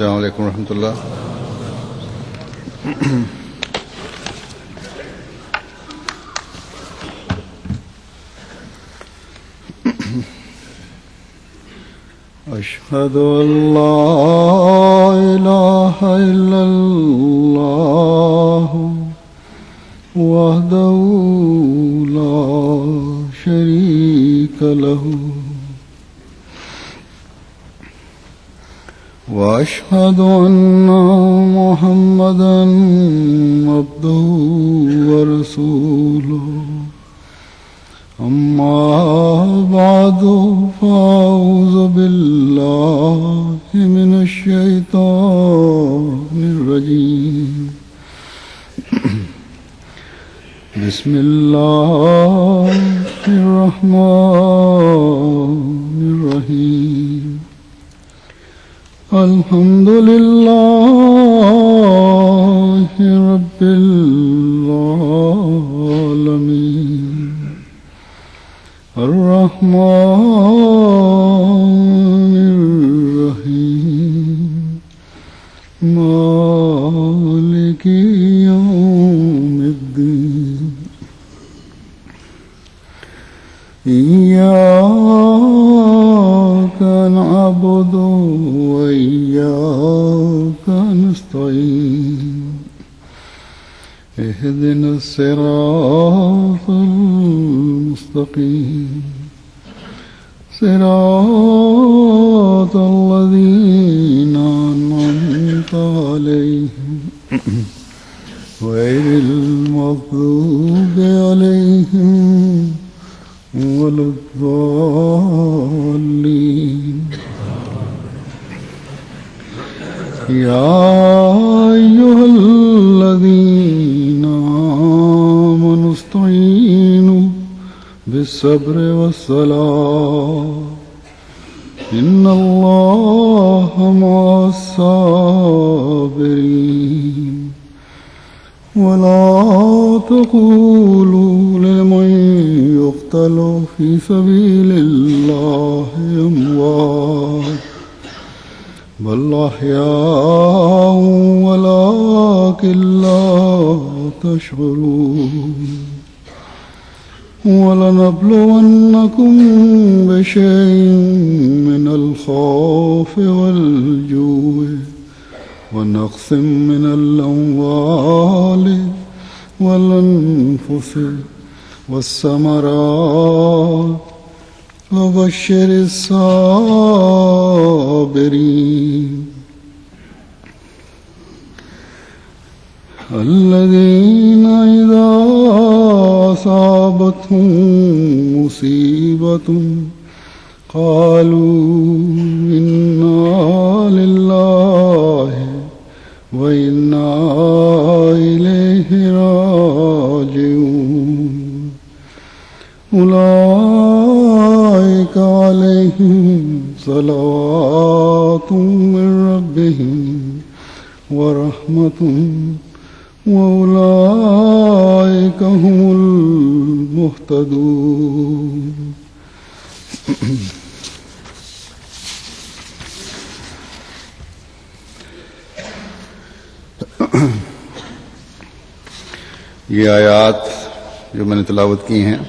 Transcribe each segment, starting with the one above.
السلام علیکم ورحمۃ اللہ. اشہد ان لا الہ الا اللہ وحدہ لا شریک لہ واشہد ان محمدا عبدہ ورسولہ. اما بعد فاعوذ باللہ من الشیطان الرجیم. بسم اللہ الرحمن الرحیم. الحمد للہ رب العالمین الرحمن الرحیم مالک یوم الدین. إياك نعبد وإياك نستعين. اهدنا الصراط المستقيم صراط الذين أنعمت عليهم غير المغضوب عليهم ولا الضالين. يا أيها الذين آمنوا استعينوا بالصبر والصلاة إن الله مع الصابرين. ولا تقولوا لمن يقتل في سبيل الله أموات بل أحياء ولكن لا تشعرون. ولنبلونكم بشيء من الخوف والجوع ونقص من الأموال والأنفس والثمرات وبشر الصابرين الذين إذا أصابتهم مصيبة قالوا إنا لله وإنا إليه راجعون. أولئك عليهم صلوات من ربهم ورحمة وأولئك هم المهتدون. یہ آیات جو میں نے تلاوت کی ہیں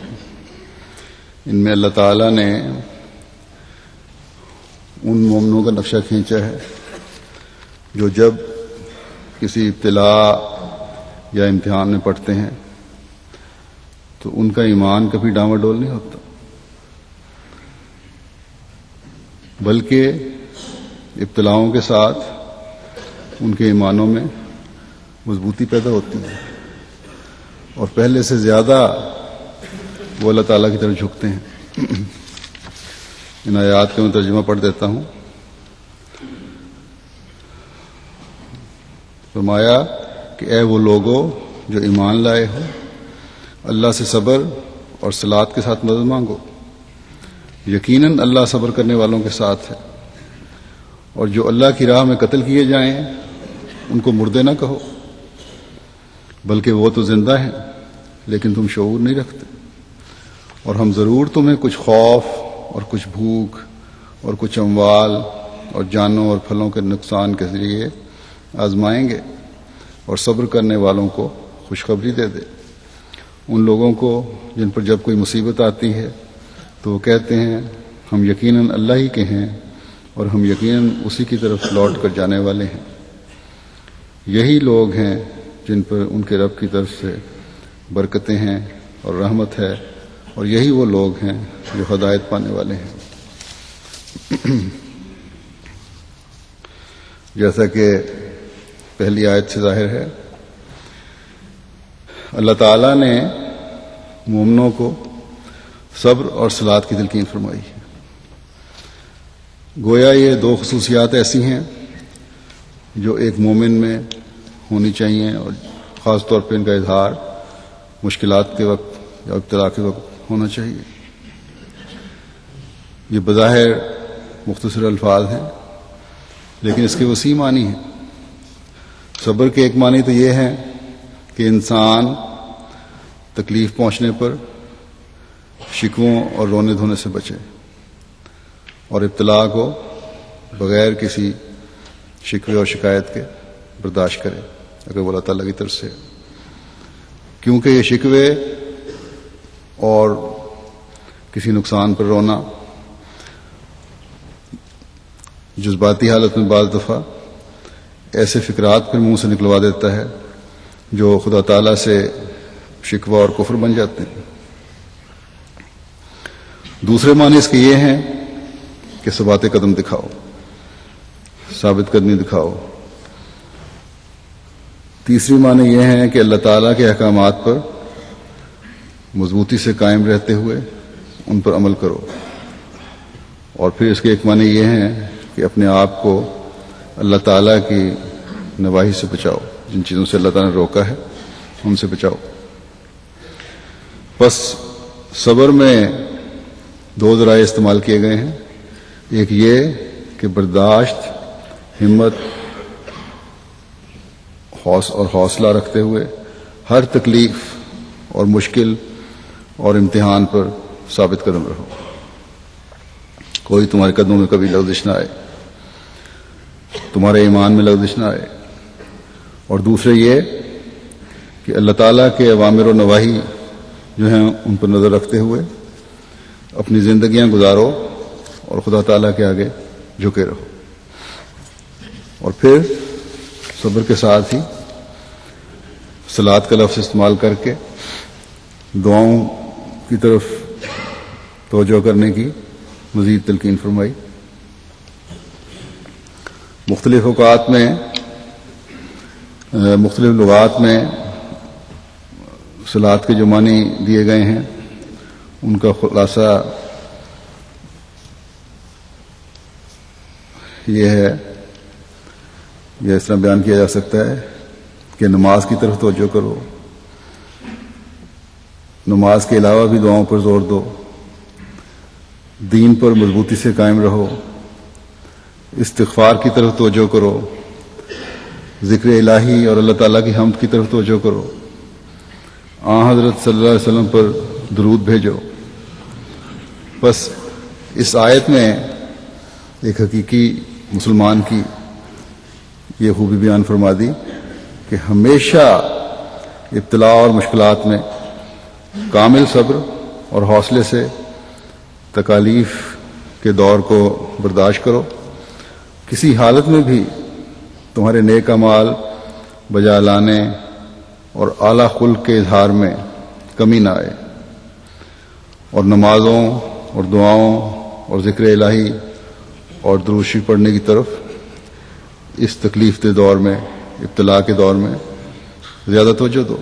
ان میں اللہ تعالیٰ نے ان مومنوں کا نقشہ کھینچا ہے جو جب کسی ابتلاء یا امتحان میں پڑھتے ہیں تو ان کا ایمان کبھی ڈاواڈول نہیں ہوتا، بلکہ ابتلاؤں کے ساتھ ان کے ایمانوں میں مضبوطی پیدا ہوتی ہے اور پہلے سے زیادہ وہ اللہ تعالیٰ کی طرف جھکتے ہیں. ان آیات کا میں ترجمہ پڑھ دیتا ہوں. فرمایا کہ اے وہ لوگو جو ایمان لائے ہو، اللہ سے صبر اور صلات کے ساتھ مدد مانگو. یقیناً اللہ صبر کرنے والوں کے ساتھ ہے. اور جو اللہ کی راہ میں قتل کیے جائیں ان کو مردے نہ کہو، بلکہ وہ تو زندہ ہیں لیکن تم شعور نہیں رکھتے. اور ہم ضرور تمہیں کچھ خوف اور کچھ بھوک اور کچھ اموال اور جانوں اور پھلوں کے نقصان کے ذریعے آزمائیں گے اور صبر کرنے والوں کو خوشخبری دے دے۔ ان لوگوں کو جن پر جب کوئی مصیبت آتی ہے تو وہ کہتے ہیں ہم یقیناً اللہ ہی کے ہیں اور ہم یقیناً اسی کی طرف لوٹ کر جانے والے ہیں۔ یہی لوگ ہیں جن پر ان کے رب کی طرف سے برکتیں ہیں اور رحمت ہے، اور یہی وہ لوگ ہیں جو ہدایت پانے والے ہیں۔ جیسا کہ پہلی آیت سے ظاہر ہے، اللہ تعالیٰ نے مومنوں کو صبر اور صلات کی تلقین فرمائی ہے۔ گویا یہ دو خصوصیات ایسی ہیں جو ایک مومن میں ہونی چاہیے، اور خاص طور پہ ان کا اظہار مشکلات کے وقت یا ابتلا کے وقت ہونا چاہیے۔ یہ بظاہر مختصر الفاظ ہیں، لیکن اس کے وسیع معنی ہیں۔ صبر کے ایک معنی تو یہ ہے کہ انسان تکلیف پہنچنے پر شکووں اور رونے دھونے سے بچے اور ابتلا کو بغیر کسی شکوے اور شکایت کے برداشت کرے اگر وہ اللہ تعالیٰ کی طرف سے، کیونکہ یہ شکوے اور کسی نقصان پر رونا جذباتی حالت میں بعض دفعہ ایسے فکرات پر منہ سے نکلوا دیتا ہے جو خدا تعالیٰ سے شکوہ اور کفر بن جاتے ہیں۔ دوسرے معنی اس کے یہ ہیں کہ ثبات قدم دکھاؤ، ثابت قدمی دکھاؤ۔ تیسری معنی یہ ہے کہ اللہ تعالیٰ کے احکامات پر مضبوطی سے قائم رہتے ہوئے ان پر عمل کرو، اور پھر اس کے ایک معنی یہ ہے کہ اپنے آپ کو اللہ تعالیٰ کی نواہی سے بچاؤ، جن چیزوں سے اللہ تعالیٰ نے روکا ہے ان سے بچاؤ۔ بس صبر میں دو ذرائع استعمال کیے گئے ہیں، ایک یہ کہ برداشت، ہمت اور حوصلہ رکھتے ہوئے ہر تکلیف اور مشکل اور امتحان پر ثابت قدم رہو، کوئی تمہارے قدموں میں کبھی لغزش نہ آئے، تمہارے ایمان میں لغزش نہ آئے۔ اور دوسرے یہ کہ اللہ تعالیٰ کے اوامر و نواہی جو ہیں ان پر نظر رکھتے ہوئے اپنی زندگیاں گزارو اور خدا تعالیٰ کے آگے جھکے رہو، اور پھر صبر کے ساتھ ہی صلات کا لفظ استعمال کر کے دعاؤں کی طرف توجہ کرنے کی مزید تلقین فرمائی۔ مختلف اوقات میں مختلف لغات میں صلات کے جو معنی دیے گئے ہیں ان کا خلاصہ یہ ہے، یہ اس طرح بیان کیا جا سکتا ہے کہ نماز کی طرف توجہ کرو، نماز کے علاوہ بھی دعاؤں پر زور دو، دین پر مضبوطی سے قائم رہو، استغفار کی طرف توجہ کرو، ذکر الہی اور اللہ تعالیٰ کی حمد کی طرف توجہ کرو، آن حضرت صلی اللہ علیہ وسلم پر درود بھیجو۔ بس اس آیت میں ایک حقیقی مسلمان کی یہ خوبی بیان فرما دی کہ ہمیشہ ابتلا اور مشکلات میں کامل صبر اور حوصلے سے تکالیف کے دور کو برداشت کرو، کسی حالت میں بھی تمہارے نیک اعمال بجا لانے اور اعلیٰ خلق کے اظہار میں کمی نہ آئے، اور نمازوں اور دعاؤں اور ذکر الہی اور درود شریف پڑھنے کی طرف اس تکلیف دہ دور میں، ابتلا کے دور میں زیادہ توجہ دو۔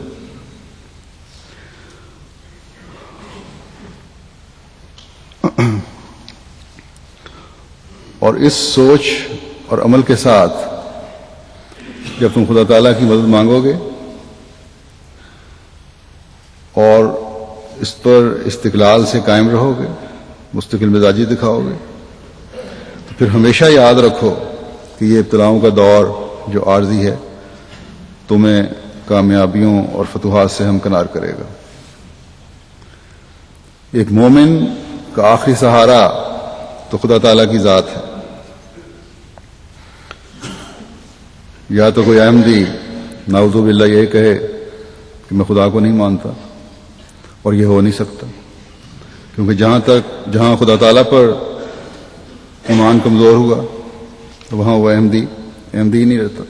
اور اس سوچ اور عمل کے ساتھ جب تم خدا تعالیٰ کی مدد مانگو گے اور اس پر استقلال سے قائم رہو گے، مستقل مزاجی دکھاؤ گے، تو پھر ہمیشہ یاد رکھو کہ یہ ابتلاؤں کا دور جو عارضی ہے تمہیں کامیابیوں اور فتوحات سے ہمکنار کرے گا۔ ایک مومن کا آخری سہارا تو خدا تعالیٰ کی ذات ہے، یا تو کوئی احمدی نعوذ باللہ یہ کہے کہ میں خدا کو نہیں مانتا، اور یہ ہو نہیں سکتا، کیونکہ جہاں خدا تعالیٰ پر ایمان کمزور ہوا تو وہاں وہ احمدی ہی نہیں رہتا،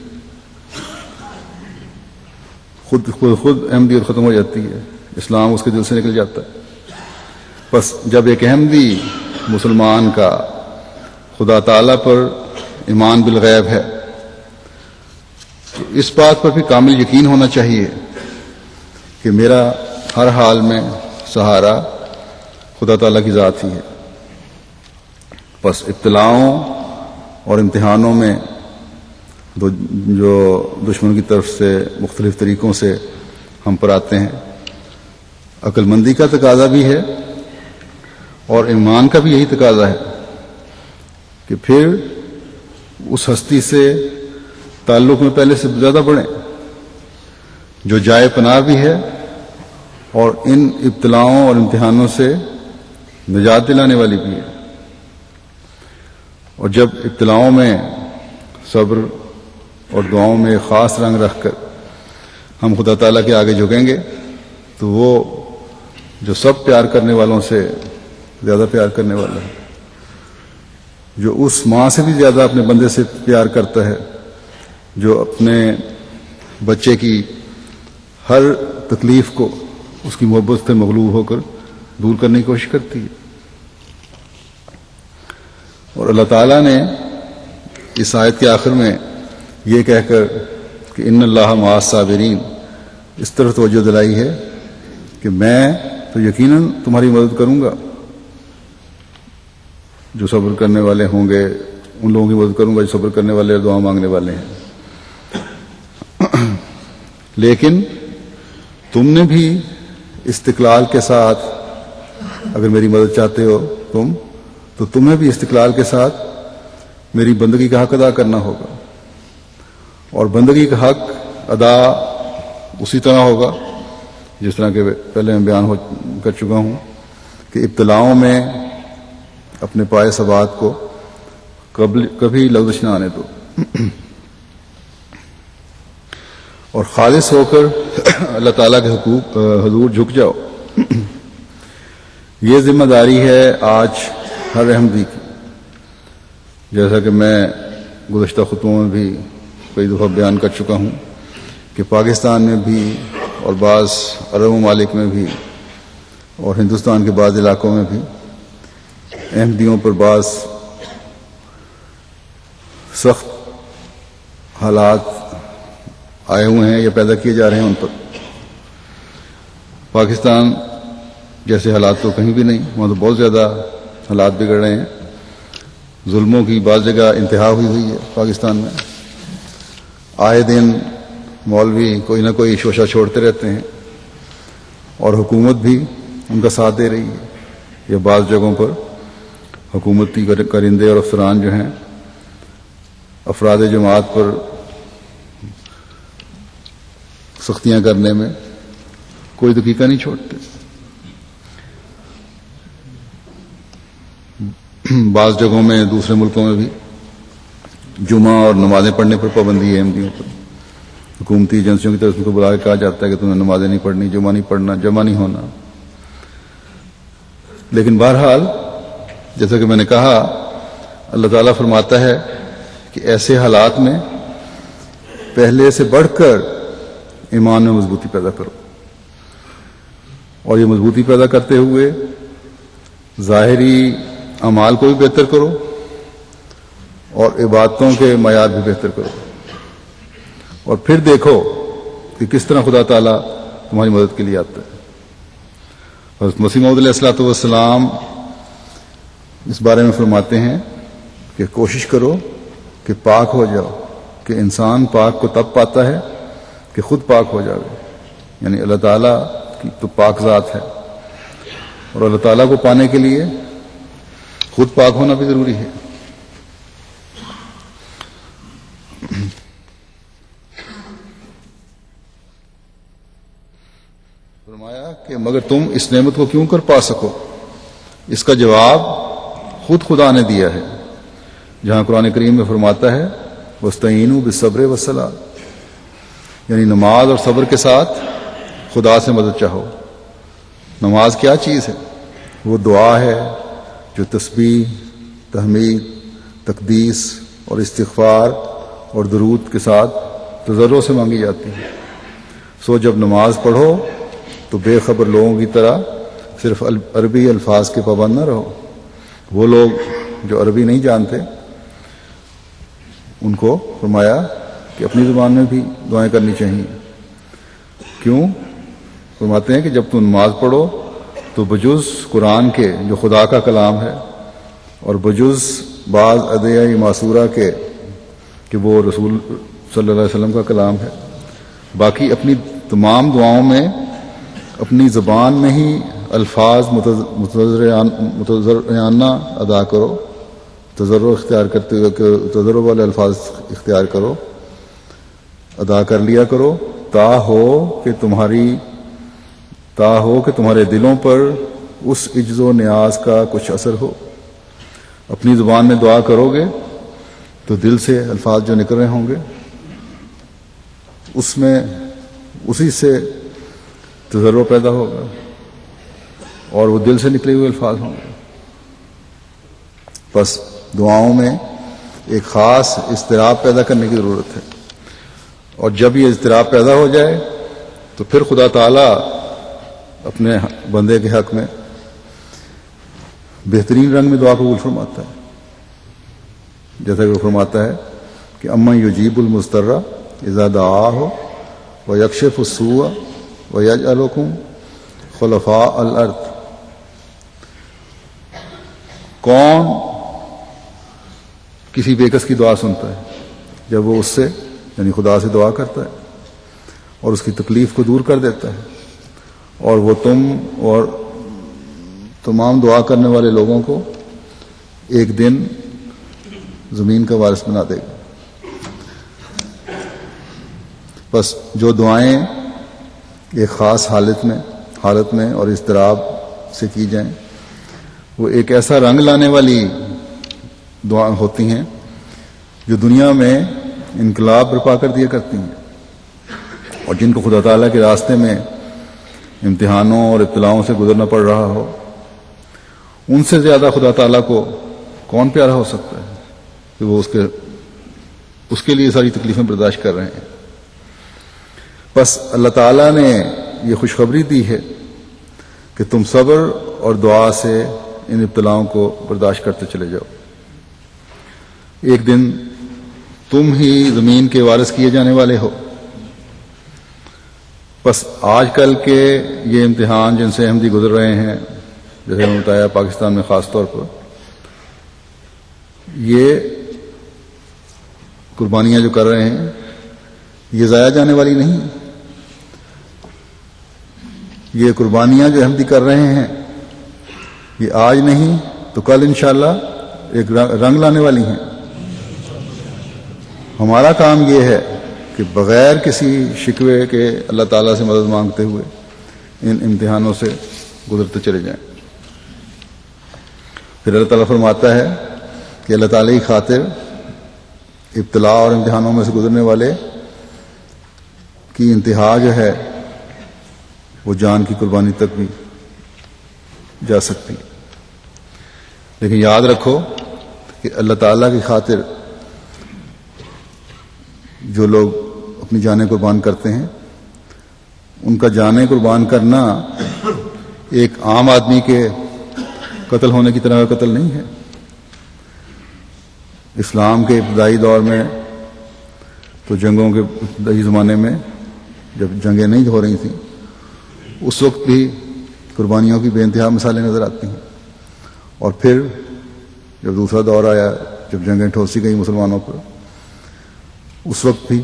خود احمدیت ختم ہو جاتی ہے، اسلام اس کے دل سے نکل جاتا ہے۔ بس جب ایک احمدی مسلمان کا خدا تعالیٰ پر ایمان بالغیب ہے تو اس بات پر بھی کامل یقین ہونا چاہیے کہ میرا ہر حال میں سہارا خدا تعالیٰ کی ذات ہی ہے۔ بس ابتلاؤں اور امتحانوں میں جو دشمن کی طرف سے مختلف طریقوں سے ہم پر آتے ہیں، عقل مندی کا تقاضا بھی ہے اور ایمان کا بھی یہی تقاضا ہے کہ پھر اس ہستی سے تعلق میں پہلے سے زیادہ بڑھیں جو جائے پناہ بھی ہے اور ان ابتلاؤں اور امتحانوں سے نجات دلانے والی بھی ہے۔ اور جب ابتلاؤں میں صبر اور دعاؤں میں خاص رنگ رکھ کر ہم خدا تعالیٰ کے آگے جھکیں گے تو وہ جو سب پیار کرنے والوں سے زیادہ پیار کرنے والا ہے، جو اس ماں سے بھی زیادہ اپنے بندے سے پیار کرتا ہے، جو اپنے بچے کی ہر تکلیف کو اس کی محبت سے مغلوب ہو کر دور کرنے کی کوشش کرتی ہے۔ اور اللہ تعالیٰ نے اس آیت کے آخر میں یہ کہہ کر کہ ان اللہ مع الصابرین اس طرف توجہ دلائی ہے کہ میں تو یقیناً تمہاری مدد کروں گا، جو صبر کرنے والے ہوں گے ان لوگوں کی مدد کروں گا جو صبر کرنے والے اور دعا مانگنے والے ہیں۔ لیکن تم نے بھی استقلال کے ساتھ اگر میری مدد چاہتے ہو تو تمہیں بھی استقلال کے ساتھ میری بندگی کا حق ادا کرنا ہوگا، اور بندگی کا حق ادا اسی طرح ہوگا جس طرح کہ پہلے میں بیان کر چکا ہوں کہ ابتلاؤں میں اپنے پائے ثبات کو کبھی لغزش نہ آنے دو، اور خالص ہو کر اللہ تعالیٰ کے حضور جھک جاؤ۔ یہ ذمہ داری ہے آج ہر احمدی کی، جیسا کہ میں گزشتہ خطبوں میں بھی کئی دفعہ بیان کر چکا ہوں کہ پاکستان میں بھی اور بعض عرب ممالک میں بھی اور ہندوستان کے بعض علاقوں میں بھی احمدیوں پر بعض سخت حالات آئے ہوئے ہیں یا پیدا کیے جا رہے ہیں ان پر۔ پاکستان جیسے حالات تو کہیں بھی نہیں، وہاں تو بہت زیادہ حالات بگڑ رہے ہیں، ظلموں کی بعض جگہ انتہا ہوئی ہے پاکستان میں، آئے دن مولوی کوئی نہ کوئی شوشہ چھوڑتے رہتے ہیں اور حکومت بھی ان کا ساتھ دے رہی ہے، یا بعض جگہوں پر حکومتی کرندے اور افسران جو ہیں افراد جماعت پر سختیاں کرنے میں کوئی دقیقہ نہیں چھوڑتے۔ بعض جگہوں میں دوسرے ملکوں میں بھی جمعہ اور نمازیں پڑھنے پر پابندی ہے احمدیوں پر، حکومتی ایجنسیوں کی طرف سے بلا کے کہا جاتا ہے کہ تمہیں نمازیں نہیں پڑھنی، جمعہ نہیں پڑھنا، جمع نہیں ہونا۔ لیکن بہرحال جیسا کہ میں نے کہا، اللہ تعالیٰ فرماتا ہے کہ ایسے حالات میں پہلے سے بڑھ کر ایمان میں مضبوطی پیدا کرو، اور یہ مضبوطی پیدا کرتے ہوئے ظاہری اعمال کو بھی بہتر کرو اور عبادتوں کے معیار بھی بہتر کرو، اور پھر دیکھو کہ کس طرح خدا تعالیٰ تمہاری مدد کے لیے آتا ہے۔ حضرت مسیح موعود علیہ الصلوۃ والسلام اس بارے میں فرماتے ہیں کہ کوشش کرو کہ پاک ہو جاؤ، کہ انسان پاک کو تب پاتا ہے کہ خود پاک ہو جاوے، یعنی اللہ تعالیٰ کی تو پاک ذات ہے، اور اللہ تعالیٰ کو پانے کے لیے خود پاک ہونا بھی ضروری ہے۔ فرمایا کہ مگر تم اس نعمت کو کیوں کر پا سکو، اس کا جواب خود خدا نے دیا ہے، جہاں قرآن کریم میں فرماتا ہے وَاسْتَعِینُوا بِالصَّبْرِ وَالصَّلَاةِ، یعنی نماز اور صبر کے ساتھ خدا سے مدد چاہو۔ نماز کیا چیز ہے؟ وہ دعا ہے جو تسبیح، تحمید، تقدیس اور استغفار اور درود کے ساتھ تضرع سے مانگی جاتی ہے۔ سو جب نماز پڑھو تو بے خبر لوگوں کی طرح صرف عربی الفاظ کے پابند نہ رہو۔ وہ لوگ جو عربی نہیں جانتے ان کو فرمایا کہ اپنی زبان میں بھی دعائیں کرنی چاہیے۔ کیوں؟ فرماتے ہیں کہ جب تم نماز پڑھو تو بجز قرآن کے جو خدا کا کلام ہے اور بجز بعض ادعیہ معصورہ کے کہ وہ رسول صلی اللہ علیہ وسلم کا کلام ہے، باقی اپنی تمام دعاؤں میں اپنی زبان میں ہی الفاظ متضرعانہ ادا کرو، تضرع اختیار کرتے ہوئے تضرع والے الفاظ اختیار کرو، ادا کر لیا کرو، تا ہو کہ تمہارے دلوں پر اس عجز و نیاز کا کچھ اثر ہو۔ اپنی زبان میں دعا کرو گے تو دل سے الفاظ جو نکل رہے ہوں گے اسی سے تضرع پیدا ہوگا اور وہ دل سے نکلے ہوئے الفاظ ہوں گے۔ بس دعاؤں میں ایک خاص اضطراب پیدا کرنے کی ضرورت ہے، اور جب یہ اضطراب پیدا ہو جائے تو پھر خدا تعالیٰ اپنے بندے کے حق میں بہترین رنگ میں دعا قبول فرماتا ہے، جیسا کہ وہ فرماتا ہے کہ امن یجیب المضطر اذا دعاہ ویکشف السوء ویجعلکم خلفاء الارض۔ کون کسی بےکس کی دعا سنتا ہے جب وہ اس سے یعنی خدا سے دعا کرتا ہے اور اس کی تکلیف کو دور کر دیتا ہے، اور وہ تم اور تمام دعا کرنے والے لوگوں کو ایک دن زمین کا وارث بنا دے گا۔ بس جو دعائیں ایک خاص حالت میں اور اضطراب سے کی جائیں وہ ایک ایسا رنگ لانے والی دعا ہوتی ہیں جو دنیا میں انقلاب برپا کر دیا کرتی ہیں، اور جن کو خدا تعالیٰ کے راستے میں امتحانوں اور ابتلاؤں سے گزرنا پڑ رہا ہو، ان سے زیادہ خدا تعالیٰ کو کون پیارا ہو سکتا ہے کہ وہ اس کے لیے ساری تکلیفیں برداشت کر رہے ہیں۔ بس اللہ تعالیٰ نے یہ خوشخبری دی ہے کہ تم صبر اور دعا سے ان ابتلاؤں کو برداشت کرتے چلے جاؤ، ایک دن تم ہی زمین کے وارث کیے جانے والے ہو۔ بس آج کل کے یہ امتحان جن سے احمدی گزر رہے ہیں، جیسے میں بتایا پاکستان میں خاص طور پر، یہ قربانیاں جو کر رہے ہیں یہ ضائع جانے والی نہیں، یہ قربانیاں جو احمدی کر رہے ہیں یہ آج نہیں تو کل انشاءاللہ ایک رنگ لانے والی ہیں۔ ہمارا کام یہ ہے کہ بغیر کسی شکوے کے اللہ تعالیٰ سے مدد مانگتے ہوئے ان امتحانوں سے گزرتے چلے جائیں۔ پھر اللہ تعالیٰ فرماتا ہے کہ اللہ تعالیٰ کی خاطر ابتلاء اور امتحانوں میں سے گزرنے والے کی انتہا جو ہے وہ جان کی قربانی تک بھی جا سکتی ہے، لیکن یاد رکھو کہ اللہ تعالیٰ کی خاطر جو لوگ اپنی جانیں قربان کرتے ہیں ان کا جانیں قربان کرنا ایک عام آدمی کے قتل ہونے کی طرح کا قتل نہیں ہے۔ اسلام کے ابتدائی دور میں تو جنگوں کے ابتدائی زمانے میں جب جنگیں نہیں ہو رہی تھیں اس وقت بھی قربانیوں کی بے انتہا مثالیں نظر آتی ہیں، اور پھر جب دوسرا دور آیا جب جنگیں ٹھوسی گئی مسلمانوں پر، اس وقت بھی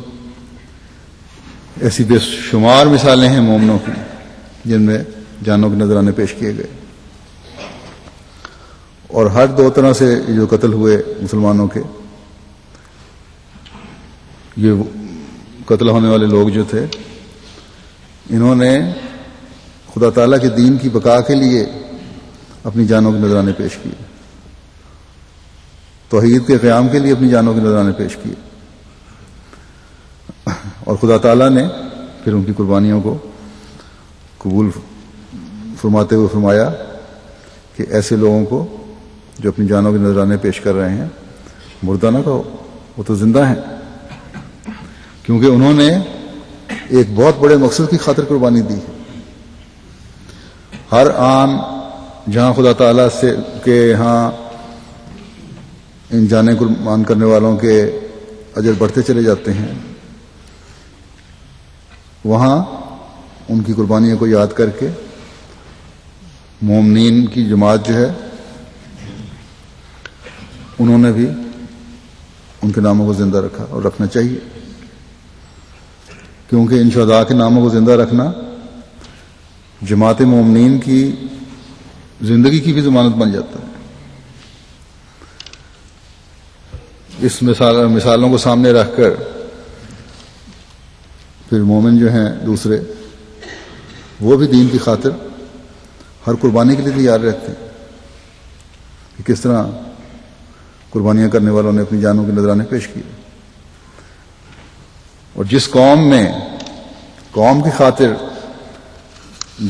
ایسی بے شمار مثالیں ہیں مومنوں کی جن میں جانوں کے نذرانے پیش کیے گئے، اور ہر دو طرح سے جو قتل ہوئے مسلمانوں کے، یہ قتل ہونے والے لوگ جو تھے انہوں نے خدا تعالیٰ کے دین کی بقا کے لیے اپنی جانوں کے نذرانے پیش کیے، توحید کے قیام کے لیے اپنی جانوں کے نذرانے پیش کیے، اور خدا تعالیٰ نے پھر ان کی قربانیوں کو قبول فرماتے ہوئے فرمایا کہ ایسے لوگوں کو جو اپنی جانوں کے نذرانے پیش کر رہے ہیں مردہ نہ کہو، وہ تو زندہ ہیں، کیونکہ انہوں نے ایک بہت بڑے مقصد کی خاطر قربانی دی ہے۔ ہر آن جہاں خدا تعالیٰ سے کے ہاں ان جانیں قربان کرنے والوں کے اجر بڑھتے چلے جاتے ہیں، وہاں ان کی قربانیوں کو یاد کر کے مومنین کی جماعت جو ہے انہوں نے بھی ان کے ناموں کو زندہ رکھا اور رکھنا چاہیے، کیونکہ ان شہداء کے ناموں کو زندہ رکھنا جماعت مومنین کی زندگی کی بھی ضمانت بن جاتا ہے۔ اس مثالوں کو سامنے رکھ کر پھر مومن جو ہیں دوسرے وہ بھی دین کی خاطر ہر قربانی کے لیے تیار رہتے ہیں کہ کس طرح قربانیاں کرنے والوں نے اپنی جانوں کے نذرانے پیش کیے، اور جس قوم میں قوم کی خاطر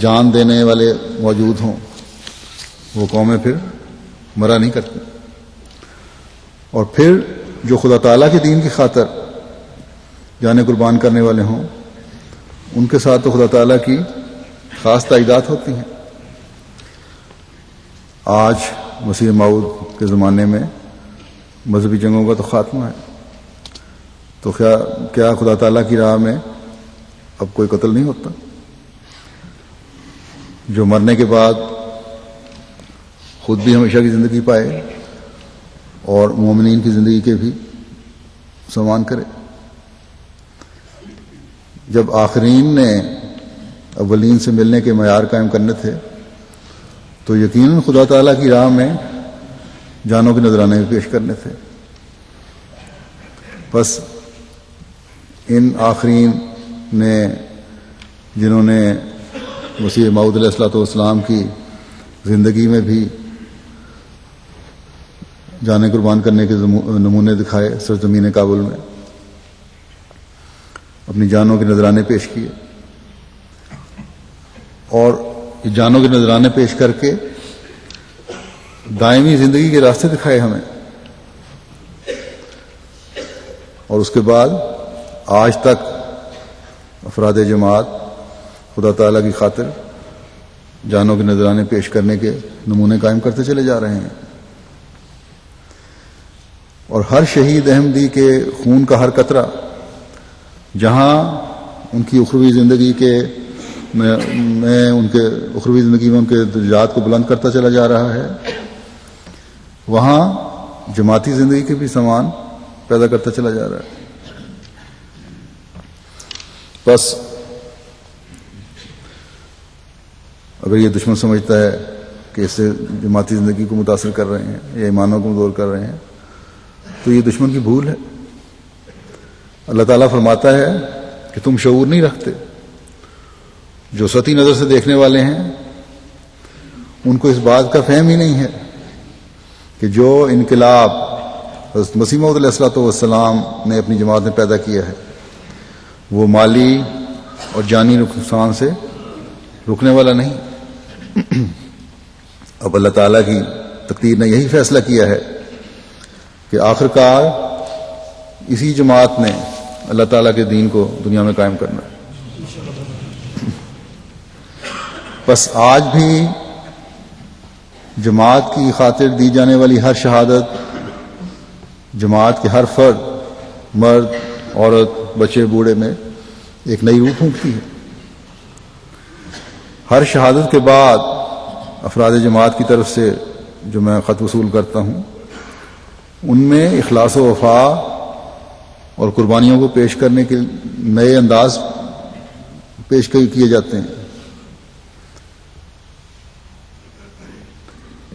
جان دینے والے موجود ہوں وہ قومیں پھر مرا نہیں کرتی، اور پھر جو خدا تعالیٰ کے دین کی خاطر جانیں قربان کرنے والے ہوں ان کے ساتھ تو خدا تعالیٰ کی خاص تائیدات ہوتی ہیں۔ آج مسیح موعود کے زمانے میں مذہبی جنگوں کا تو خاتمہ ہے، تو کیا خدا تعالیٰ کی راہ میں اب کوئی قتل نہیں ہوتا؟ جو مرنے کے بعد خود بھی ہمیشہ کی زندگی پائے اور مومنین کی زندگی کے بھی سامان کرے۔ جب آخرین نے اولین سے ملنے کے معیار قائم کرنے تھے تو یقیناً خدا تعالیٰ کی راہ میں جانوں کے نذرانے پیش کرنے تھے۔ بس ان آخرین نے جنہوں نے مسیح موعود علیہ الصلوۃ والسلام کی زندگی میں بھی جانیں قربان کرنے کے نمونے دکھائے، سرزمین کابل میں اپنی جانوں کے نذرانے پیش کیے، اور یہ جانوں کے نذرانے پیش کر کے دائمی زندگی کے راستے دکھائے ہمیں، اور اس کے بعد آج تک افراد جماعت خدا تعالیٰ کی خاطر جانوں کے نذرانے پیش کرنے کے نمونے قائم کرتے چلے جا رہے ہیں، اور ہر شہید احمدی کے خون کا ہر قطرہ جہاں ان کی اخروی زندگی میں ان کے اخروی زندگی میں ان کے درجات کو بلند کرتا چلا جا رہا ہے، وہاں جماعتی زندگی کے بھی سامان پیدا کرتا چلا جا رہا ہے۔ بس اگر یہ دشمن سمجھتا ہے کہ اس سے جماعتی زندگی کو متاثر کر رہے ہیں یا ایمانوں کو کمزور کر رہے ہیں تو یہ دشمن کی بھول ہے۔ اللہ تعالیٰ فرماتا ہے کہ تم شعور نہیں رکھتے، جو سطحی نظر سے دیکھنے والے ہیں ان کو اس بات کا فہم ہی نہیں ہے کہ جو انقلاب حضرت مسیح موعود علیہ الصلوۃ والسلام نے اپنی جماعت میں پیدا کیا ہے وہ مالی اور جانی نقصان سے رکنے والا نہیں۔ اب اللہ تعالیٰ کی تقدیر نے یہی فیصلہ کیا ہے کہ آخرکار اسی جماعت نے اللہ تعالیٰ کے دین کو دنیا میں قائم کرنا ہے۔ بس آج بھی جماعت کی خاطر دی جانے والی ہر شہادت جماعت کے ہر فرد، مرد، عورت، بچے، بوڑھے میں ایک نئی روح پھونکتی ہے۔ ہر شہادت کے بعد افراد جماعت کی طرف سے جو میں خط وصول کرتا ہوں ان میں اخلاص و وفا اور قربانیوں کو پیش کرنے کے نئے انداز پیش کیے جاتے ہیں۔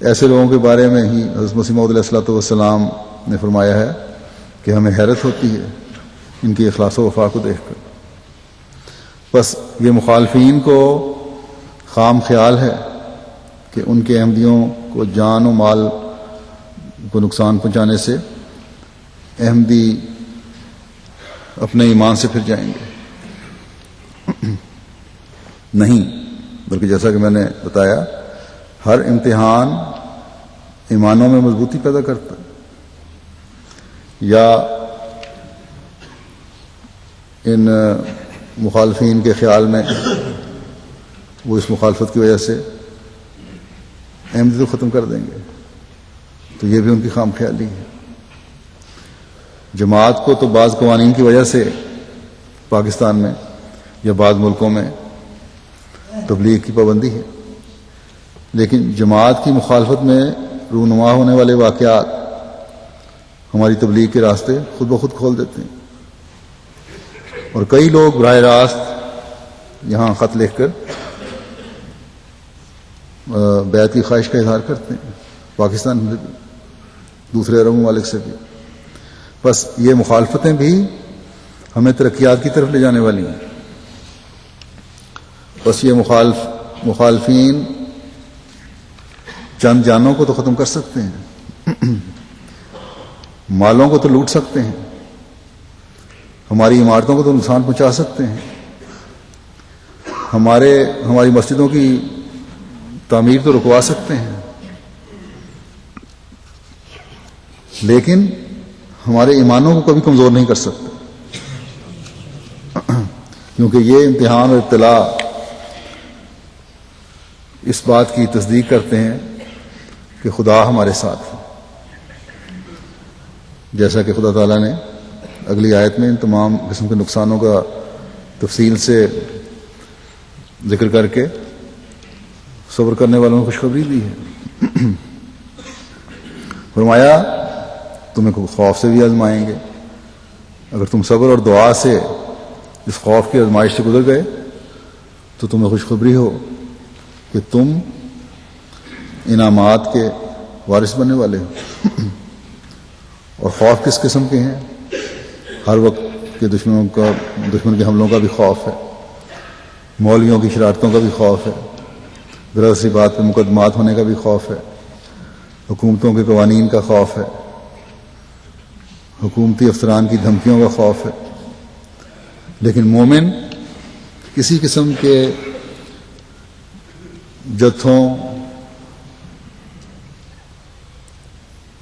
ایسے لوگوں کے بارے میں ہی حضرت مسیح موعود علیہ الصلوۃ والسلام نے فرمایا ہے کہ ہمیں حیرت ہوتی ہے ان کی اخلاص و وفا کو دیکھ کر۔ بس یہ مخالفین کو خام خیال ہے کہ ان کے احمدیوں کو جان و مال کو نقصان پہنچانے سے احمدی اپنے ایمان سے پھر جائیں گے۔ نہیں، بلکہ جیسا کہ میں نے بتایا ہر امتحان ایمانوں میں مضبوطی پیدا کرتا ہے، یا ان مخالفین کے خیال میں وہ اس مخالفت کی وجہ سے احمدی تو ختم کر دیں گے، تو یہ بھی ان کی خام خیالی ہے۔ جماعت کو تو بعض قوانین کی وجہ سے پاکستان میں یا بعض ملکوں میں تبلیغ کی پابندی ہے، لیکن جماعت کی مخالفت میں رونما ہونے والے واقعات ہماری تبلیغ کے راستے خود بخود کھول دیتے ہیں، اور کئی لوگ براہ راست یہاں خط لکھ کر بیعت کی خواہش کا اظہار کرتے ہیں، پاکستان میں بھی، دوسرے عرب ممالک سے بھی۔ بس یہ مخالفتیں بھی ہمیں ترقیات کی طرف لے جانے والی ہیں۔ بس یہ مخالفین چند جانوں کو تو ختم کر سکتے ہیں، مالوں کو تو لوٹ سکتے ہیں، ہماری عمارتوں کو تو نقصان پہنچا سکتے ہیں، ہماری مسجدوں کی تعمیر تو رکوا سکتے ہیں، لیکن ہمارے ایمانوں کو کبھی کمزور نہیں کر سکتے، کیونکہ یہ امتحان اور ابتلا اس بات کی تصدیق کرتے ہیں کہ خدا ہمارے ساتھ ہے، جیسا کہ خدا تعالیٰ نے اگلی آیت میں ان تمام قسم کے نقصانوں کا تفصیل سے ذکر کر کے صبر کرنے والوں کو خوشخبری دی ہے۔ فرمایا تمہیں خوف سے بھی آزمائیں گے، اگر تم صبر اور دعا سے اس خوف کی آزمائش سے گزر گئے تو تمہیں خوشخبری ہو کہ تم انعامات کے وارث بننے والے ہو۔ اور خوف کس قسم کے ہیں؟ ہر وقت کے دشمن کے حملوں کا بھی خوف ہے، مولویوں کی شرارتوں کا بھی خوف ہے، ذرا سی بات پہ مقدمات ہونے کا بھی خوف ہے، حکومتوں کے قوانین کا خوف ہے، حکومتی افسران کی دھمکیوں کا خوف ہے۔ لیکن مومن کسی قسم کے جتھوں،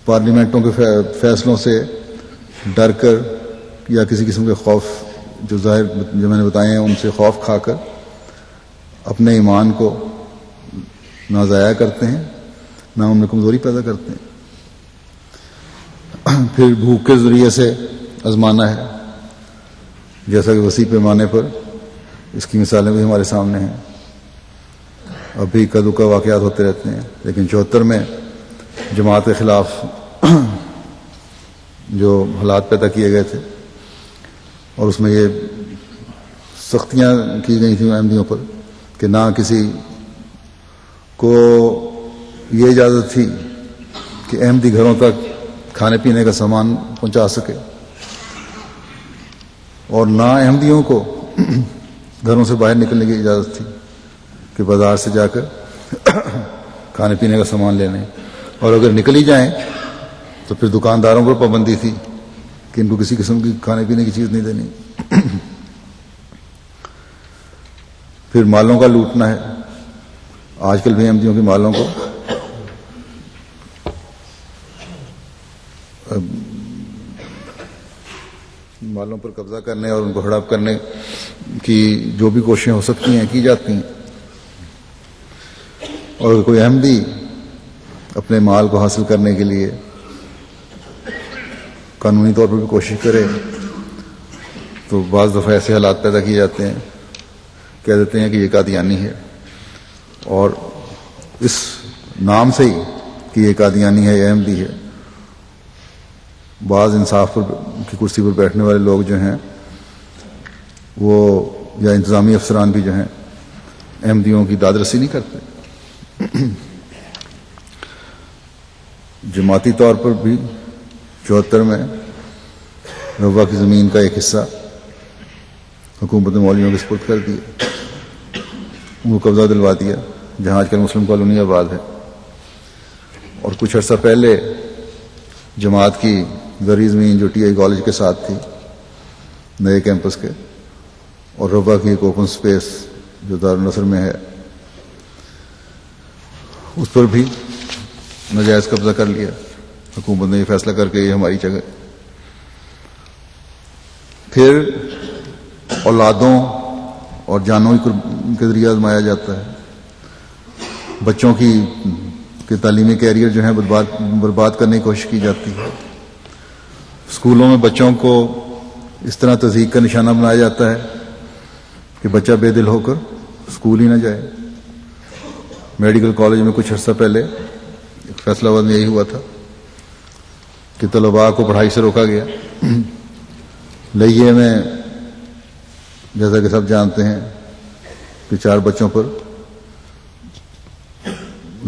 پارلیمنٹوں کے فیصلوں سے ڈر کر یا کسی قسم کے خوف جو میں نے بتائے ہیں ان سے خوف کھا کر اپنے ایمان کو نہ ضائع کرتے ہیں، نہ ان میں کمزوری پیدا کرتے ہیں۔ پھر بھوک کے ذریعے سے آزمانا ہے، جیسا کہ وسیع پیمانے پر اس کی مثالیں بھی ہمارے سامنے ہیں، اب بھی اکا دکا واقعات ہوتے رہتے ہیں، لیکن 74 میں جماعت کے خلاف جو حالات پیدا کیے گئے تھے اور اس میں یہ سختیاں کی گئی تھیں احمدیوں پر کہ نہ کسی کو یہ اجازت تھی کہ احمدی گھروں تک کھانے پینے کا سامان پہنچا سکے، اور نہ احمدیوں کو گھروں سے باہر نکلنے کی اجازت تھی کہ بازار سے جا کر کھانے پینے کا سامان لینے، اور اگر نکل ہی جائیں تو پھر دکانداروں پر پابندی تھی کہ ان کو کسی قسم کی کھانے پینے کی چیز نہیں دینی۔ پھر مالوں کا لوٹنا ہے، آج کل بھی احمدیوں کے مالوں کو مالوں پر قبضہ کرنے اور ان کو ہڑپ کرنے کی جو بھی کوششیں ہو سکتی ہیں کی جاتی ہیں، اور اگر کوئی احمدی اپنے مال کو حاصل کرنے کے لیے قانونی طور پر بھی کوشش کرے تو بعض دفعہ ایسے حالات پیدا کیے جاتے ہیں، کہہ دیتے ہیں کہ یہ قادیانی ہے، اور اس نام سے ہی کہ یہ قادیانی ہے یا احمدی ہے، بعض انصاف کی کرسی پر بیٹھنے والے لوگ جو ہیں وہ یا انتظامی افسران بھی جو ہیں احمدیوں کی داد رسی نہیں کرتے۔ جماعتی طور پر بھی 74 میں روا کی زمین کا ایک حصہ حکومت مولویوں کے سپرد کر دیا، ان کو قبضہ دلوا دیا، جہاں آج کل مسلم کالونی آباد ہے، اور کچھ عرصہ پہلے جماعت کی زرعی زمین جو ٹی آئی کالج کے ساتھ تھی نئے کیمپس کے، اور روا کی ایک اوپن سپیس جو دارالنصر میں ہے اس پر بھی ناجائز قبضہ کر لیا. حکومت نے یہ فیصلہ کر کے یہ ہماری جگہ. پھر اولادوں اور جانوں کے ذریعے آزمایا جاتا ہے. بچوں کی تعلیمی کیریئر جو ہیں برباد کرنے کی کوشش کی جاتی ہے. اسکولوں میں بچوں کو اس طرح تضحیک کا نشانہ بنایا جاتا ہے کہ بچہ بے دل ہو کر اسکول ہی نہ جائے. میڈیکل کالج میں کچھ عرصہ پہلے فیصلہ آباد میں یہی ہوا تھا کہ طلباء کو پڑھائی سے روکا گیا. لئیے میں جیسا کہ سب جانتے ہیں کہ 4 بچوں پر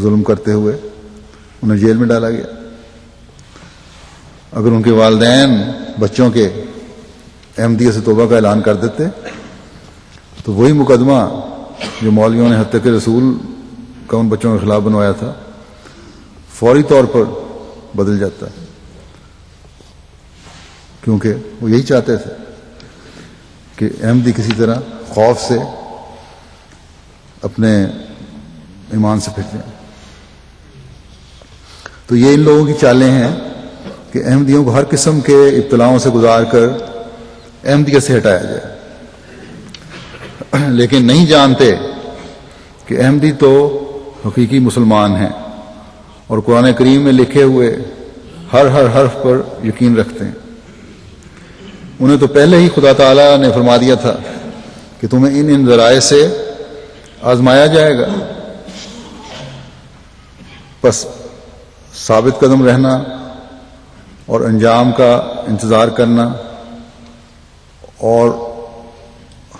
ظلم کرتے ہوئے انہیں جیل میں ڈالا گیا. اگر ان کے والدین بچوں کے احمدیہ سے توبہ کا اعلان کر دیتے تو وہی مقدمہ جو مولویوں نے حتیٰ کہ رسول کا ان بچوں کے خلاف بنوایا تھا فوری طور پر بدل جاتا ہے، کیونکہ وہ یہی چاہتے تھے کہ احمدی کسی طرح خوف سے اپنے ایمان سے پھٹ جائیں. تو یہ ان لوگوں کی چالیں ہیں کہ احمدیوں کو ہر قسم کے ابتلاؤں سے گزار کر احمدیت سے ہٹایا جائے، لیکن نہیں جانتے کہ احمدی تو حقیقی مسلمان ہیں اور قرآن کریم میں لکھے ہوئے ہر حرف پر یقین رکھتے ہیں. انہیں تو پہلے ہی خدا تعالیٰ نے فرما دیا تھا کہ تمہیں ان ذرائع سے آزمایا جائے گا، بس ثابت قدم رہنا اور انجام کا انتظار کرنا اور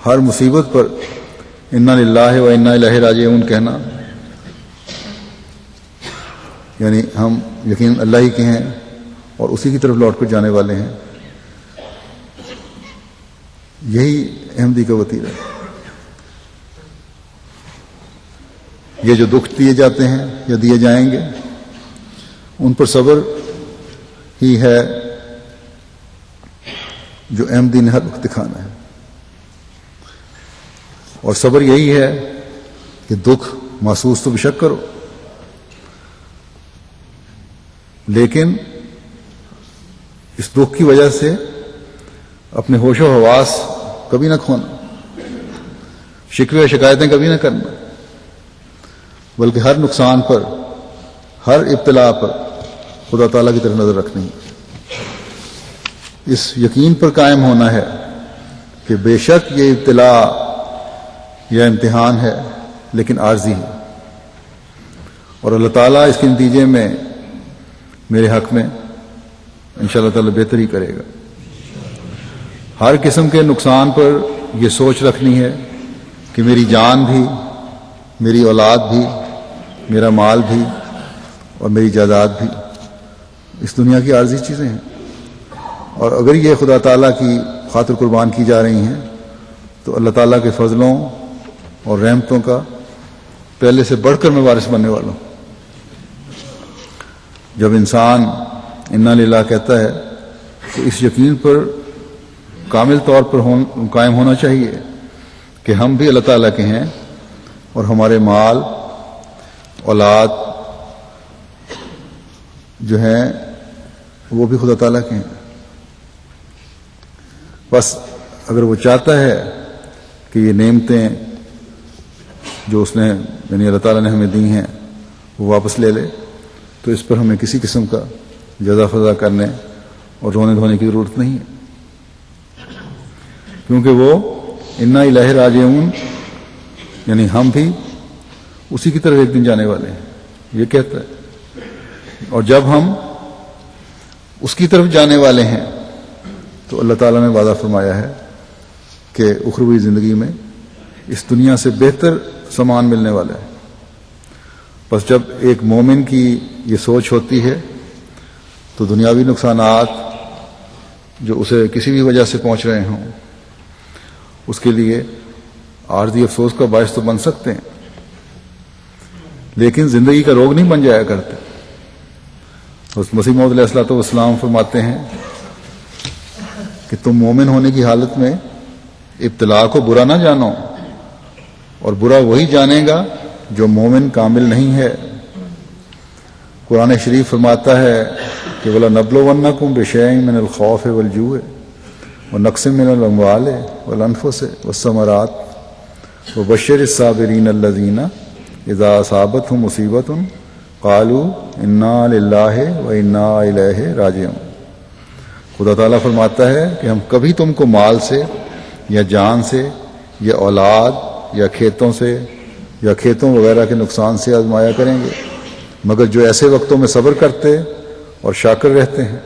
ہر مصیبت پر انا للہ و انا الیہ راجعون کہنا، یعنی ہم یقین اللہ ہی کے ہیں اور اسی کی طرف لوٹ کر جانے والے ہیں. یہی احمدی کا وتیرہ ہے. یہ جو دکھ دیے جاتے ہیں یا دیے جائیں گے ان پر صبر ہی ہے جو احمدی نے ہر وقت دکھانا ہے. اور صبر یہی ہے کہ دکھ محسوس تو بے شک کرو، لیکن اس دکھ کی وجہ سے اپنے ہوش و حواس کبھی نہ کھونا، شکوے و شکایتیں کبھی نہ کرنا، بلکہ ہر نقصان پر، ہر ابتلا پر خدا تعالیٰ کی طرف نظر رکھنی. اس یقین پر قائم ہونا ہے کہ بے شک یہ ابتلا یا امتحان ہے لیکن عارضی ہے، اور اللہ تعالیٰ اس کے نتیجے میں میرے حق میں انشاءاللہ تعالیٰ بہتری کرے گا. ہر قسم کے نقصان پر یہ سوچ رکھنی ہے کہ میری جان بھی، میری اولاد بھی، میرا مال بھی اور میری جائیداد بھی اس دنیا کی عارضی چیزیں ہیں، اور اگر یہ خدا تعالیٰ کی خاطر قربان کی جا رہی ہیں تو اللہ تعالیٰ کے فضلوں اور رحمتوں کا پہلے سے بڑھ کر میں وارث بننے والا ہوں. جب انسان انا للہ کہتا ہے تو اس یقین پر کامل طور پر قائم ہونا چاہیے کہ ہم بھی اللہ تعالیٰ کے ہیں اور ہمارے مال، اولاد جو ہیں وہ بھی خدا تعالیٰ کے ہیں. بس اگر وہ چاہتا ہے کہ یہ نعمتیں جو اس نے یعنی اللہ تعالیٰ نے ہمیں دی ہیں وہ واپس لے لے تو اس پر ہمیں کسی قسم کا جزا فضا کرنے اور رونے دھونے کی ضرورت نہیں ہے، کیونکہ وہ انا الیہ راجعون یعنی ہم بھی اسی کی طرف ایک دن جانے والے ہیں یہ کہتا ہے. اور جب ہم اس کی طرف جانے والے ہیں تو اللہ تعالیٰ نے وعدہ فرمایا ہے کہ اخروی زندگی میں اس دنیا سے بہتر سامان ملنے والا ہے. بس جب ایک مومن کی یہ سوچ ہوتی ہے تو دنیاوی نقصانات جو اسے کسی بھی وجہ سے پہنچ رہے ہوں اس کے لیے عارضی افسوس کا باعث تو بن سکتے ہیں، لیکن زندگی کا روگ نہیں بن جایا کرتے. مسیح موعود علیہ الصلوۃ والسلام فرماتے ہیں کہ تم مومن ہونے کی حالت میں ابتلا کو برا نہ جانو اور برا وہی جانے گا جو مومن کامل نہیں ہے۔ قرآن شریف فرماتا ہے کہ وَلَنَبْلُوَنَّكُمْ بِشَيْءٍ مِّنَ الْخَوْفِ وَالْجُوعِ وَنَقْصٍ مِّنَ الْأَمْوَالِ وَالْأَنفُسِ وَالثَّمَرَاتِ وَبَشِّرِ الصَّابِرِينَ الَّذِينَ إِذَا أَصَابَتْهُم مُّصِيبَةٌ قَالُوا إِنَّا لِلَّهِ وَإِنَّا إِلَيْهِ راجعون۔ خدا تعالیٰ فرماتا ہے کہ ہم کبھی تم کو مال سے یا جان سے یا اولاد یا کھیتوں سے یا کھیتوں وغیرہ کے نقصان سے آزمایا کریں گے، مگر جو ایسے وقتوں میں صبر کرتے اور شاکر رہتے ہیں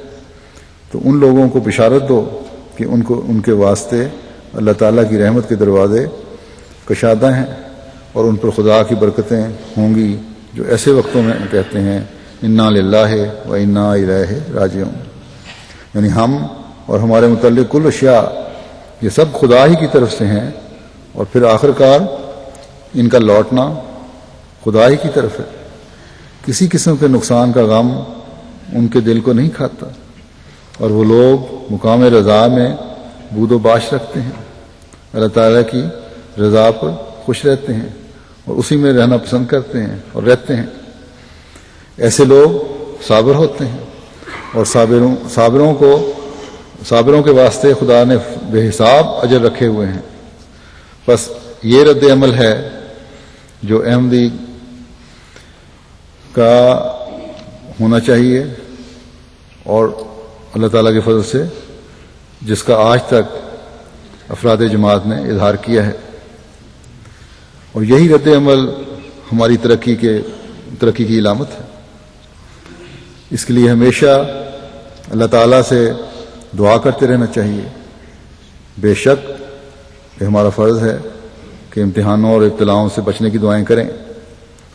تو ان لوگوں کو بشارت دو کہ ان کے واسطے اللہ تعالیٰ کی رحمت کے دروازے کشادہ ہیں اور ان پر خدا کی برکتیں ہوں گی جو ایسے وقتوں میں کہتے ہیں انا للہ و انا الیہ راجعون، یعنی ہم اور ہمارے متعلق کل اشیاء یہ سب خدا ہی کی طرف سے ہیں، اور پھر آخر کار ان کا لوٹنا خدا ہی کی طرف ہے۔ کسی قسم کے نقصان کا غم ان کے دل کو نہیں کھاتا، اور وہ لوگ مقام رضا میں بود و باش رکھتے ہیں، اللہ تعالیٰ کی رضا پر خوش رہتے ہیں اور اسی میں رہنا پسند کرتے ہیں اور رہتے ہیں۔ ایسے لوگ صابر ہوتے ہیں، اور صابروں کے واسطے خدا نے بے حساب اجر رکھے ہوئے ہیں۔ بس یہ رد عمل ہے جو احمدی کا ہونا چاہیے، اور اللہ تعالیٰ کے فضل سے جس کا آج تک افراد جماعت نے اظہار کیا ہے، اور یہی رد عمل ہماری ترقی کی علامت ہے۔ اس کے لیے ہمیشہ اللہ تعالیٰ سے دعا کرتے رہنا چاہیے۔ بے شک یہ ہمارا فرض ہے کہ امتحانوں اور ابتلاؤں سے بچنے کی دعائیں کریں،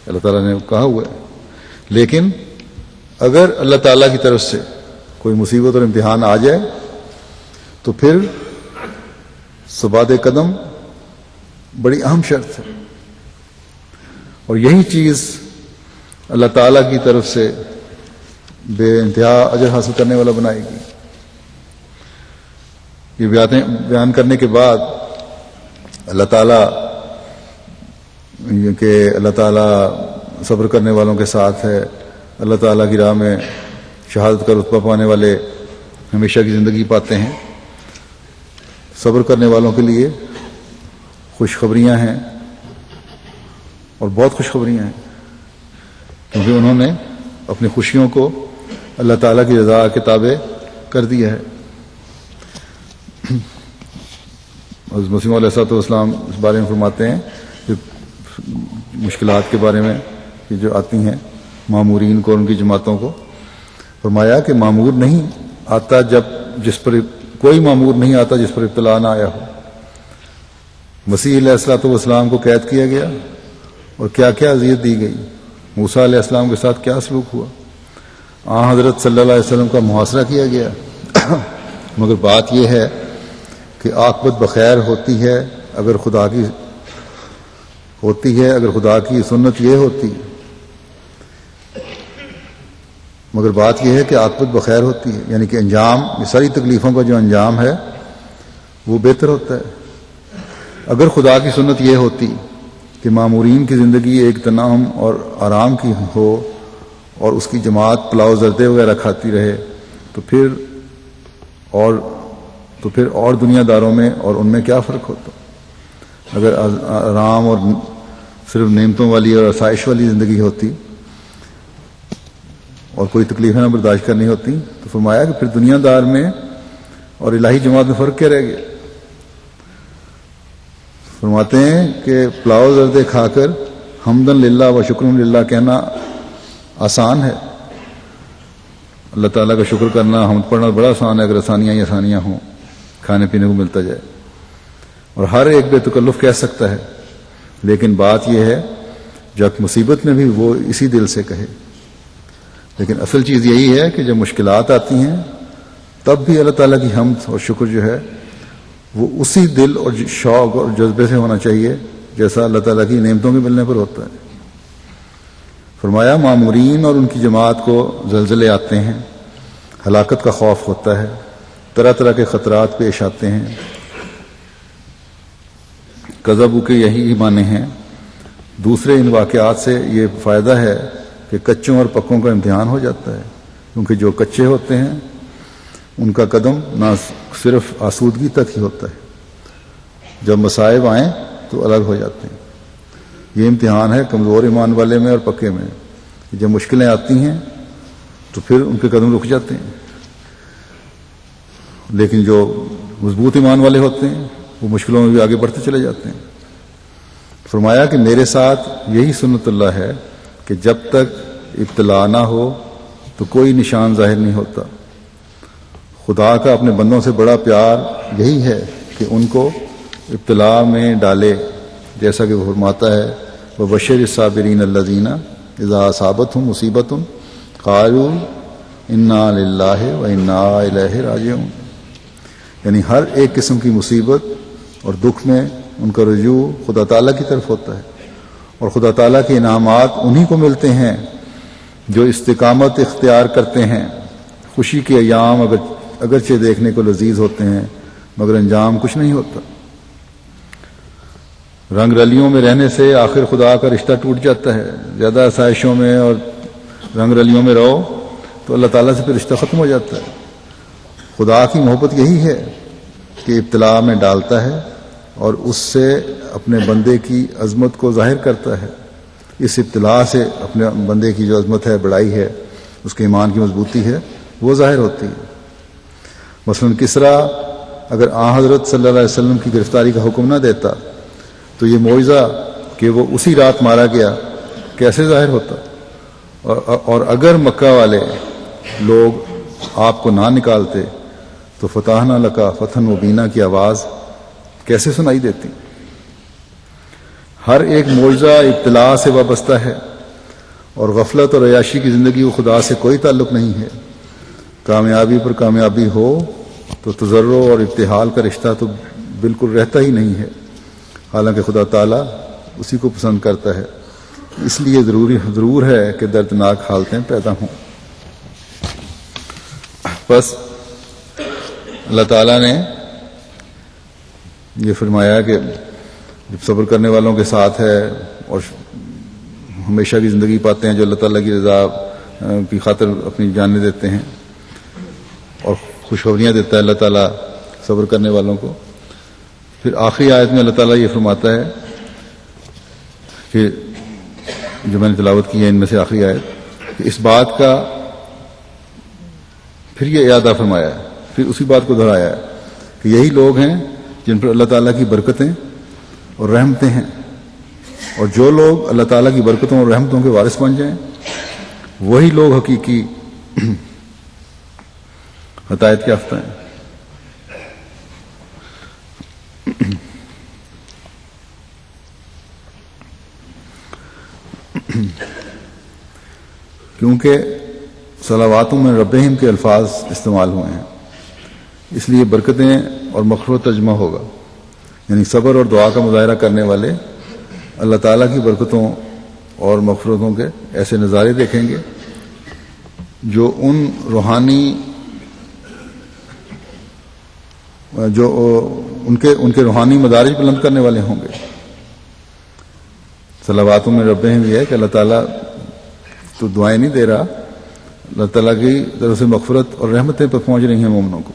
اللہ تعالیٰ نے کہا ہوا ہے، لیکن اگر اللہ تعالیٰ کی طرف سے کوئی مصیبت اور امتحان آ جائے تو پھر ثبات قدم بڑی اہم شرط ہے، اور یہی چیز اللہ تعالیٰ کی طرف سے بے انتہا اجر حاصل کرنے والا بنائے گی۔ یہ بیان کرنے کے بعد اللہ تعالیٰ صبر کرنے والوں کے ساتھ ہے، اللہ تعالیٰ کی راہ میں شہادت کا رتبہ پانے والے ہمیشہ کی زندگی پاتے ہیں۔ صبر کرنے والوں کے لیے خوشخبریاں ہیں، اور بہت خوشخبریاں ہیں، کیونکہ انہوں نے اپنی خوشیوں کو اللہ تعالیٰ کی رضا کے تابع کر دیا ہے۔ حضرت مسیح علیہ السلام اس بارے میں فرماتے ہیں کہ مشکلات کے بارے میں کہ جو آتی ہیں مامورین کو اور ان کی جماعتوں کو، فرمایا کہ مامور نہیں آتا کوئی مامور نہیں آتا جس پر ابتلا نہ آیا ہو۔ مسیح علیہ السلام کو قید کیا گیا اور کیا کیا اذیت دی گئی، موسیٰ علیہ السلام کے ساتھ کیا سلوک ہوا، حضرت صلی اللہ علیہ وسلم کا محاصرہ کیا گیا، مگر بات یہ ہے کہ عاقبت بخیر ہوتی ہے اگر خدا کی سنت یہ ہوتی، مگر بات یہ ہے کہ عاقبت بخیر ہوتی ہے، یعنی کہ انجام، یہ ساری تکلیفوں کا جو انجام ہے وہ بہتر ہوتا ہے۔ اگر خدا کی سنت یہ ہوتی کہ مامورین کی زندگی ایک تنعم اور آرام کی ہو اور اس کی جماعت پلاؤ زردے وغیرہ کھاتی رہے تو پھر اور دنیا داروں میں اور ان میں کیا فرق ہوتا؟ اگر آرام اور صرف نعمتوں والی اور آسائش والی زندگی ہوتی اور کوئی تکلیفیں نہ برداشت کرنی ہوتی تو فرمایا کہ پھر دنیا دار میں اور الہی جماعت میں فرق کیا رہ گیا؟ فرماتے ہیں کہ پلاؤ زردے کھا کر حمدن للہ و شکرن للہ کہنا آسان ہے، اللہ تعالیٰ کا شکر کرنا، حمد پڑھنا بڑا آسان ہے اگر آسانیاں ہی آسانیاں ہوں، کھانے پینے کو ملتا جائے، اور ہر ایک بے تکلف کہہ سکتا ہے، لیکن بات یہ ہے جب مصیبت میں بھی وہ اسی دل سے کہے۔ لیکن اصل چیز یہی ہے کہ جب مشکلات آتی ہیں تب بھی اللہ تعالیٰ کی حمد اور شکر جو ہے وہ اسی دل اور شوق اور جذبے سے ہونا چاہیے جیسا اللہ تعالیٰ کی نعمتوں کے ملنے پر ہوتا ہے۔ فرمایا مامورین اور ان کی جماعت کو زلزلے آتے ہیں، ہلاکت کا خوف ہوتا ہے، طرح طرح کے خطرات پیش آتے ہیں، کذبو کے یہی معنی ہیں۔ دوسرے ان واقعات سے یہ فائدہ ہے کہ کچوں اور پکوں کا امتحان ہو جاتا ہے، کیونکہ جو کچے ہوتے ہیں ان کا قدم نہ صرف آسودگی تک ہی ہوتا ہے، جب مصائب آئیں تو الگ ہو جاتے ہیں۔ یہ امتحان ہے کمزور ایمان والے میں اور پکے میں، جب مشکلیں آتی ہیں تو پھر ان کے قدم رک جاتے ہیں، لیکن جو مضبوط ایمان والے ہوتے ہیں وہ مشکلوں میں بھی آگے بڑھتے چلے جاتے ہیں۔ فرمایا کہ میرے ساتھ یہی سنت اللہ ہے کہ جب تک ابتلا نہ ہو تو کوئی نشان ظاہر نہیں ہوتا۔ خدا کا اپنے بندوں سے بڑا پیار یہی ہے کہ ان کو ابتلا میں ڈالے، جیسا کہ وہ فرماتا ہے وَبَشِّرِ الصَّابِرِينَ الَّذِينَ اِذَا أَصَابَتْهُمْ مُصِيبَةٌ قَالُوا إِنَّا لِلَّهِ وَإِنَّا إِلَيْهِ رَاجِعُونَ، یعنی ہر ایک قسم کی مصیبت اور دکھ میں ان کا رجوع خدا تعالیٰ کی طرف ہوتا ہے، اور خدا تعالیٰ کے انعامات انہی کو ملتے ہیں جو استقامت اختیار کرتے ہیں۔ خوشی کے ایام اگرچہ دیکھنے کو لذیذ ہوتے ہیں مگر انجام کچھ نہیں ہوتا۔ رنگ رلیوں میں رہنے سے آخر خدا کا رشتہ ٹوٹ جاتا ہے۔ زیادہ آسائشوں میں اور رنگ رلیوں میں رہو تو اللہ تعالیٰ سے پھر رشتہ ختم ہو جاتا ہے۔ خدا کی محبت یہی ہے کہ ابتلا میں ڈالتا ہے اور اس سے اپنے بندے کی عظمت کو ظاہر کرتا ہے۔ اس ابتلا سے اپنے بندے کی جو عظمت ہے، بڑائی ہے، اس کے ایمان کی مضبوطی ہے، وہ ظاہر ہوتی ہے۔ مثلاً کسریٰ اگر حضرت صلی اللہ علیہ وسلم کی گرفتاری کا حکم نہ دیتا تو یہ معجزہ کہ وہ اسی رات مارا گیا کیسے ظاہر ہوتا، اور اگر مکہ والے لوگ آپ کو نہ نکالتے تو فتحنا لکا فتحا مبینا کی آواز کیسے سنائی دیتی۔ ہر ایک معجزہ ابتلا سے وابستہ ہے، اور غفلت اور عیاشی کی زندگی و خدا سے کوئی تعلق نہیں ہے۔ کامیابی پر کامیابی ہو تو تضرع اور ابتحال کا رشتہ تو بالکل رہتا ہی نہیں ہے، حالانکہ خدا تعالیٰ اسی کو پسند کرتا ہے۔ اس لیے ضرور ہے کہ دردناک حالتیں پیدا ہوں۔ بس اللہ تعالیٰ نے یہ فرمایا کہ جب صبر کرنے والوں کے ساتھ ہے اور ہمیشہ کی زندگی پاتے ہیں، جو اللہ تعالیٰ کی رضا کی خاطر اپنی جانیں دیتے ہیں، اور خوشخبریاں دیتا ہے اللہ تعالیٰ صبر کرنے والوں کو۔ پھر آخری آیت میں اللہ تعالیٰ یہ فرماتا ہے کہ جو میں نے تلاوت کی ہے ان میں سے آخری آیت، کہ اس بات کا پھر یہ اعادہ فرمایا ہے، پھر اسی بات کو دہرایا ہے کہ یہی لوگ ہیں جن پر اللہ تعالیٰ کی برکتیں اور رحمتیں ہیں، اور جو لوگ اللہ تعالیٰ کی برکتوں اور رحمتوں کے وارث بن جائیں وہی لوگ حقیقی ہدایت یافتہ ہیں۔ کیونکہ صلواتوں میں ربہم کے الفاظ استعمال ہوئے ہیں، اس لیے برکتیں اور مغفرت ترجمہ ہوگا، یعنی صبر اور دعا کا مظاہرہ کرنے والے اللہ تعالیٰ کی برکتوں اور مغفرتوں کے ایسے نظارے دیکھیں گے جو ان کے روحانی مدارج بلند کرنے والے ہوں گے۔ صلواتوں میں ربہم یہ ہے کہ اللہ تعالیٰ تو دعائیں نہیں دے رہا، اللہ تعالیٰ کی طرف سے مغفرت اور رحمتیں پر پہنچ رہی ہیں مومنوں کو،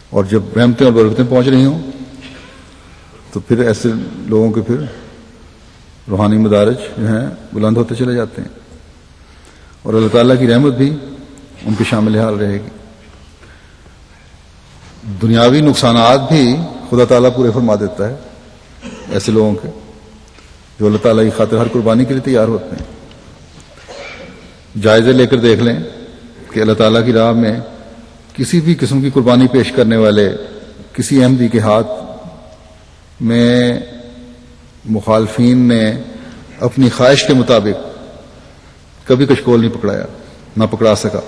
اور جب رحمتیں اور برکتیں پہنچ رہی ہوں تو پھر ایسے لوگوں کے پھر روحانی مدارج جو ہیں بلند ہوتے چلے جاتے ہیں، اور اللہ تعالیٰ کی رحمت بھی ان کے شامل حال رہے گی۔ دنیاوی نقصانات بھی خدا تعالیٰ پورے فرما دیتا ہے ایسے لوگوں کے جو اللہ تعالیٰ کی خاطر ہر قربانی کے لیے تیار ہوتے ہیں۔ جائزے لے کر دیکھ لیں کہ اللہ تعالیٰ کی راہ میں کسی بھی قسم کی قربانی پیش کرنے والے کسی احمدی کے ہاتھ میں مخالفین نے اپنی خواہش کے مطابق کبھی کشکول نہیں پکڑایا، نہ پکڑا سکا،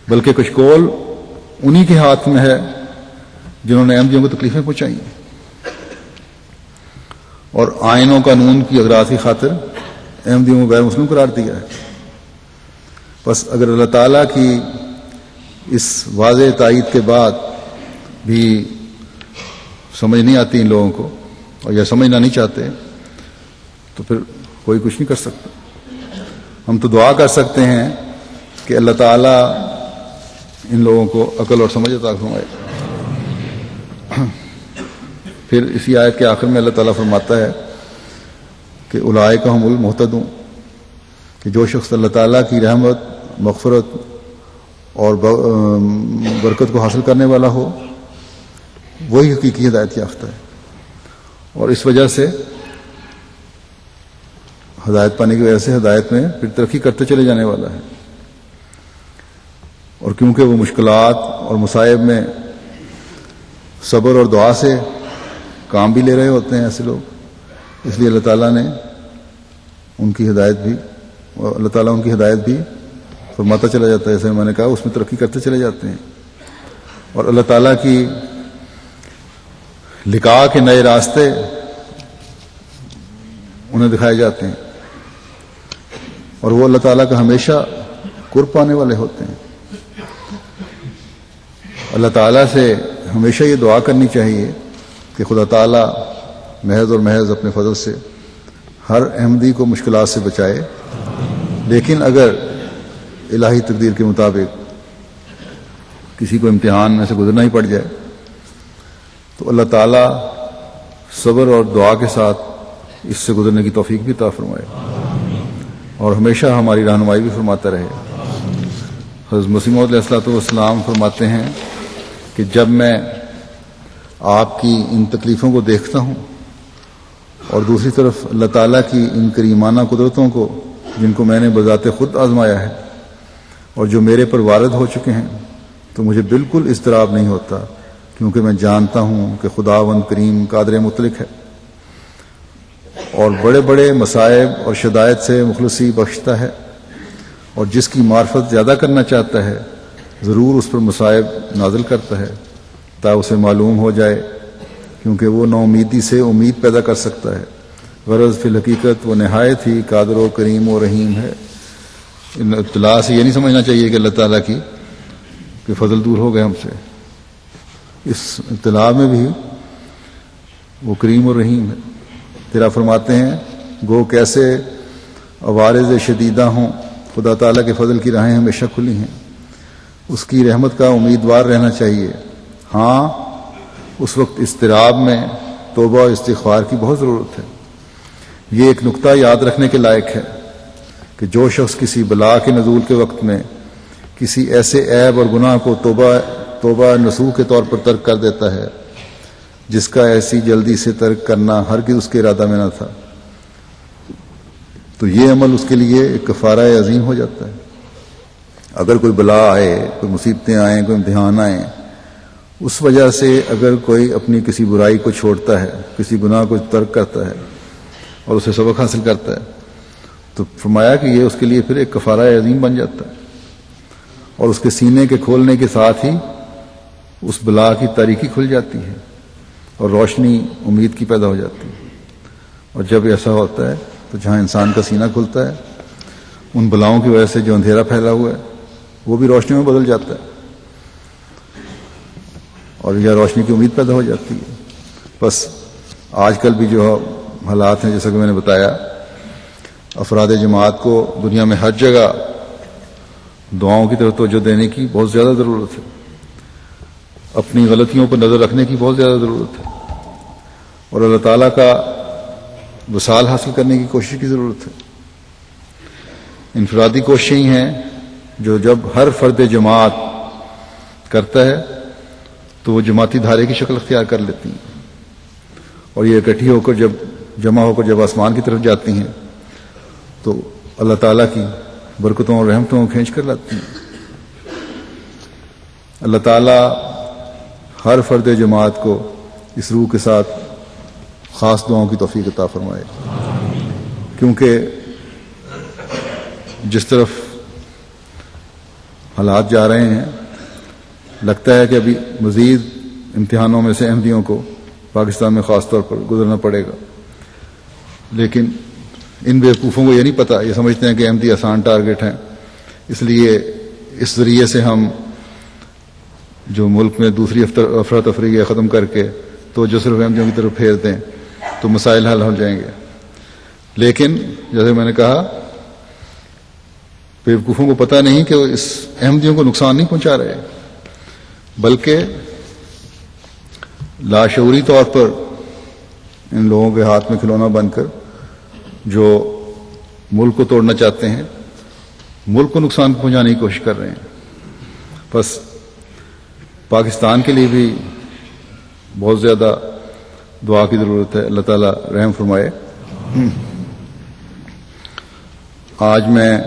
بلکہ کشکول انہی کے ہاتھ میں ہے جنہوں نے احمدیوں کو تکلیفیں پہنچائی ہیں اور آئین و قانون کی اغراض کی خاطر احمدیوں کو غیر مسلم قرار دیا ہے۔ بس اگر اللہ تعالیٰ کی اس واضح تائید کے بعد بھی سمجھ نہیں آتی ان لوگوں کو اور یا سمجھنا نہیں چاہتے تو پھر کوئی کچھ نہیں کر سکتا. ہم تو دعا کر سکتے ہیں کہ اللہ تعالیٰ ان لوگوں کو عقل اور سمجھ عطا فرمائے. پھر اسی آیت کے آخر میں اللہ تعالیٰ فرماتا ہے کہ اولئک هم المہتدون، کہ جو شخص اللہ تعالیٰ کی رحمت، مغفرت اور برکت کو حاصل کرنے والا ہو وہی حقیقی ہدایت یافتہ ہے. اور اس وجہ سے ہدایت پانے کی وجہ سے ہدایت میں پھر ترقی کرتے چلے جانے والا ہے. اور کیونکہ وہ مشکلات اور مصائب میں صبر اور دعا سے کام بھی لے رہے ہوتے ہیں ایسے لوگ، اس لیے اللہ تعالیٰ نے ان کی ہدایت بھی، اللہ تعالیٰ ان کی ہدایت بھی فرماتا چلا جاتا ہے. جیسے میں نے کہا اس میں ترقی کرتے چلے جاتے ہیں اور اللہ تعالیٰ کی لقاء کے نئے راستے انہیں دکھائے جاتے ہیں اور وہ اللہ تعالیٰ کا ہمیشہ قرب پانے والے ہوتے ہیں. اللہ تعالیٰ سے ہمیشہ یہ دعا کرنی چاہیے کہ خدا تعالیٰ محض اور محض اپنے فضل سے ہر احمدی کو مشکلات سے بچائے. لیکن اگر الہی تقدیر کے مطابق کسی کو امتحان میں سے گزرنا ہی پڑ جائے تو اللہ تعالیٰ صبر اور دعا کے ساتھ اس سے گزرنے کی توفیق بھی عطا فرمائے اور ہمیشہ ہماری رہنمائی بھی فرماتا رہے. حضرت مسیح موعود علیہ الصلوۃ والسلام فرماتے ہیں کہ جب میں آپ کی ان تکلیفوں کو دیکھتا ہوں اور دوسری طرف اللہ تعالیٰ کی ان کریمانہ قدرتوں کو جن کو میں نے بذات خود آزمایا ہے اور جو میرے پر وارد ہو چکے ہیں تو مجھے بالکل اضطراب نہیں ہوتا، کیونکہ میں جانتا ہوں کہ خداوند کریم قادر مطلق ہے اور بڑے بڑے مصائب اور شدائد سے مخلصی بخشتا ہے، اور جس کی معرفت زیادہ کرنا چاہتا ہے ضرور اس پر مصائب نازل کرتا ہے تا اسے معلوم ہو جائے، کیونکہ وہ نا امیدی سے امید پیدا کر سکتا ہے. غرض فی الحقیقت وہ نہایت ہی قادر و کریم و رحیم ہے. ان ابتلاء سے یہ نہیں سمجھنا چاہیے کہ اللہ تعالیٰ کی کہ فضل دور ہو گئے ہم سے. اس ابتلاء میں بھی وہ کریم و رحیم ہے. تیرا فرماتے ہیں گو کیسے عوارض شدیدہ ہوں، خدا تعالیٰ کے فضل کی راہیں ہمیشہ کھلی ہیں، اس کی رحمت کا امیدوار رہنا چاہیے. ہاں اس وقت اضطراب میں توبہ و استغفار کی بہت ضرورت ہے. یہ ایک نقطہ یاد رکھنے کے لائق ہے کہ جو شخص کسی بلا کے نزول کے وقت میں کسی ایسے عیب اور گناہ کو توبہ نصوح کے طور پر ترک کر دیتا ہے جس کا ایسی جلدی سے ترک کرنا ہرگز اس کے ارادہ میں نہ تھا، تو یہ عمل اس کے لیے ایک کفارہ عظیم ہو جاتا ہے. اگر کوئی بلا آئے، کوئی مصیبتیں آئیں، کوئی امتحان آئیں، اس وجہ سے اگر کوئی اپنی کسی برائی کو چھوڑتا ہے، کسی گناہ کو ترک کرتا ہے اور اسے سبق حاصل کرتا ہے تو فرمایا کہ یہ اس کے لیے پھر ایک کفارہ عظیم بن جاتا ہے اور اس کے سینے کے کھولنے کے ساتھ ہی اس بلا کی تاریکی کھل جاتی ہے اور روشنی امید کی پیدا ہو جاتی ہے. اور جب ایسا ہوتا ہے تو جہاں انسان کا سینہ کھلتا ہے ان بلاؤں کی وجہ سے جو اندھیرا پھیلا ہوا ہے وہ بھی روشنی میں بدل جاتا ہے اور یہ روشنی کی امید پیدا ہو جاتی ہے. بس آج کل بھی جو حالات ہیں جیسا کہ میں نے بتایا، افراد جماعت کو دنیا میں ہر جگہ دعاؤں کی طرف توجہ دینے کی بہت زیادہ ضرورت ہے، اپنی غلطیوں پر نظر رکھنے کی بہت زیادہ ضرورت ہے اور اللہ تعالیٰ کا وصال حاصل کرنے کی کوشش کی ضرورت ہے. انفرادی کوششیں ہی ہیں جو جب ہر فرد جماعت کرتا ہے تو وہ جماعتی دھارے کی شکل اختیار کر لیتی ہیں اور یہ اکٹھی ہو کر جب جمع ہو کر جب آسمان کی طرف جاتی ہیں تو اللہ تعالیٰ کی برکتوں اور رحمتوں کو کھینچ کر لاتی ہیں. اللہ تعالیٰ ہر فرد جماعت کو اس روح کے ساتھ خاص دعاؤں کی توفیق عطا فرمائے، کیونکہ جس طرف حالات جا رہے ہیں لگتا ہے کہ ابھی مزید امتحانوں میں سے احمدیوں کو پاکستان میں خاص طور پر گزرنا پڑے گا. لیکن ان بیوقوفوں کو یہ نہیں پتہ، یہ سمجھتے ہیں کہ احمدی آسان ٹارگٹ ہیں، اس لیے اس ذریعے سے ہم جو ملک میں دوسری افراتفری ختم کر کے تو جو صرف احمدیوں کی طرف پھیر دیں تو مسائل حل ہو جائیں گے. لیکن جیسے میں نے کہا بیوقوفوں کو پتہ نہیں کہ وہ اس احمدیوں کو نقصان نہیں پہنچا رہے، بلکہ لاشعوری طور پر ان لوگوں کے ہاتھ میں کھلونا بن کر جو ملک کو توڑنا چاہتے ہیں، ملک کو نقصان پہنچانے کی کوشش کر رہے ہیں. بس پاکستان کے لیے بھی بہت زیادہ دعا کی ضرورت ہے. اللہ تعالیٰ رحم فرمائے. آج میں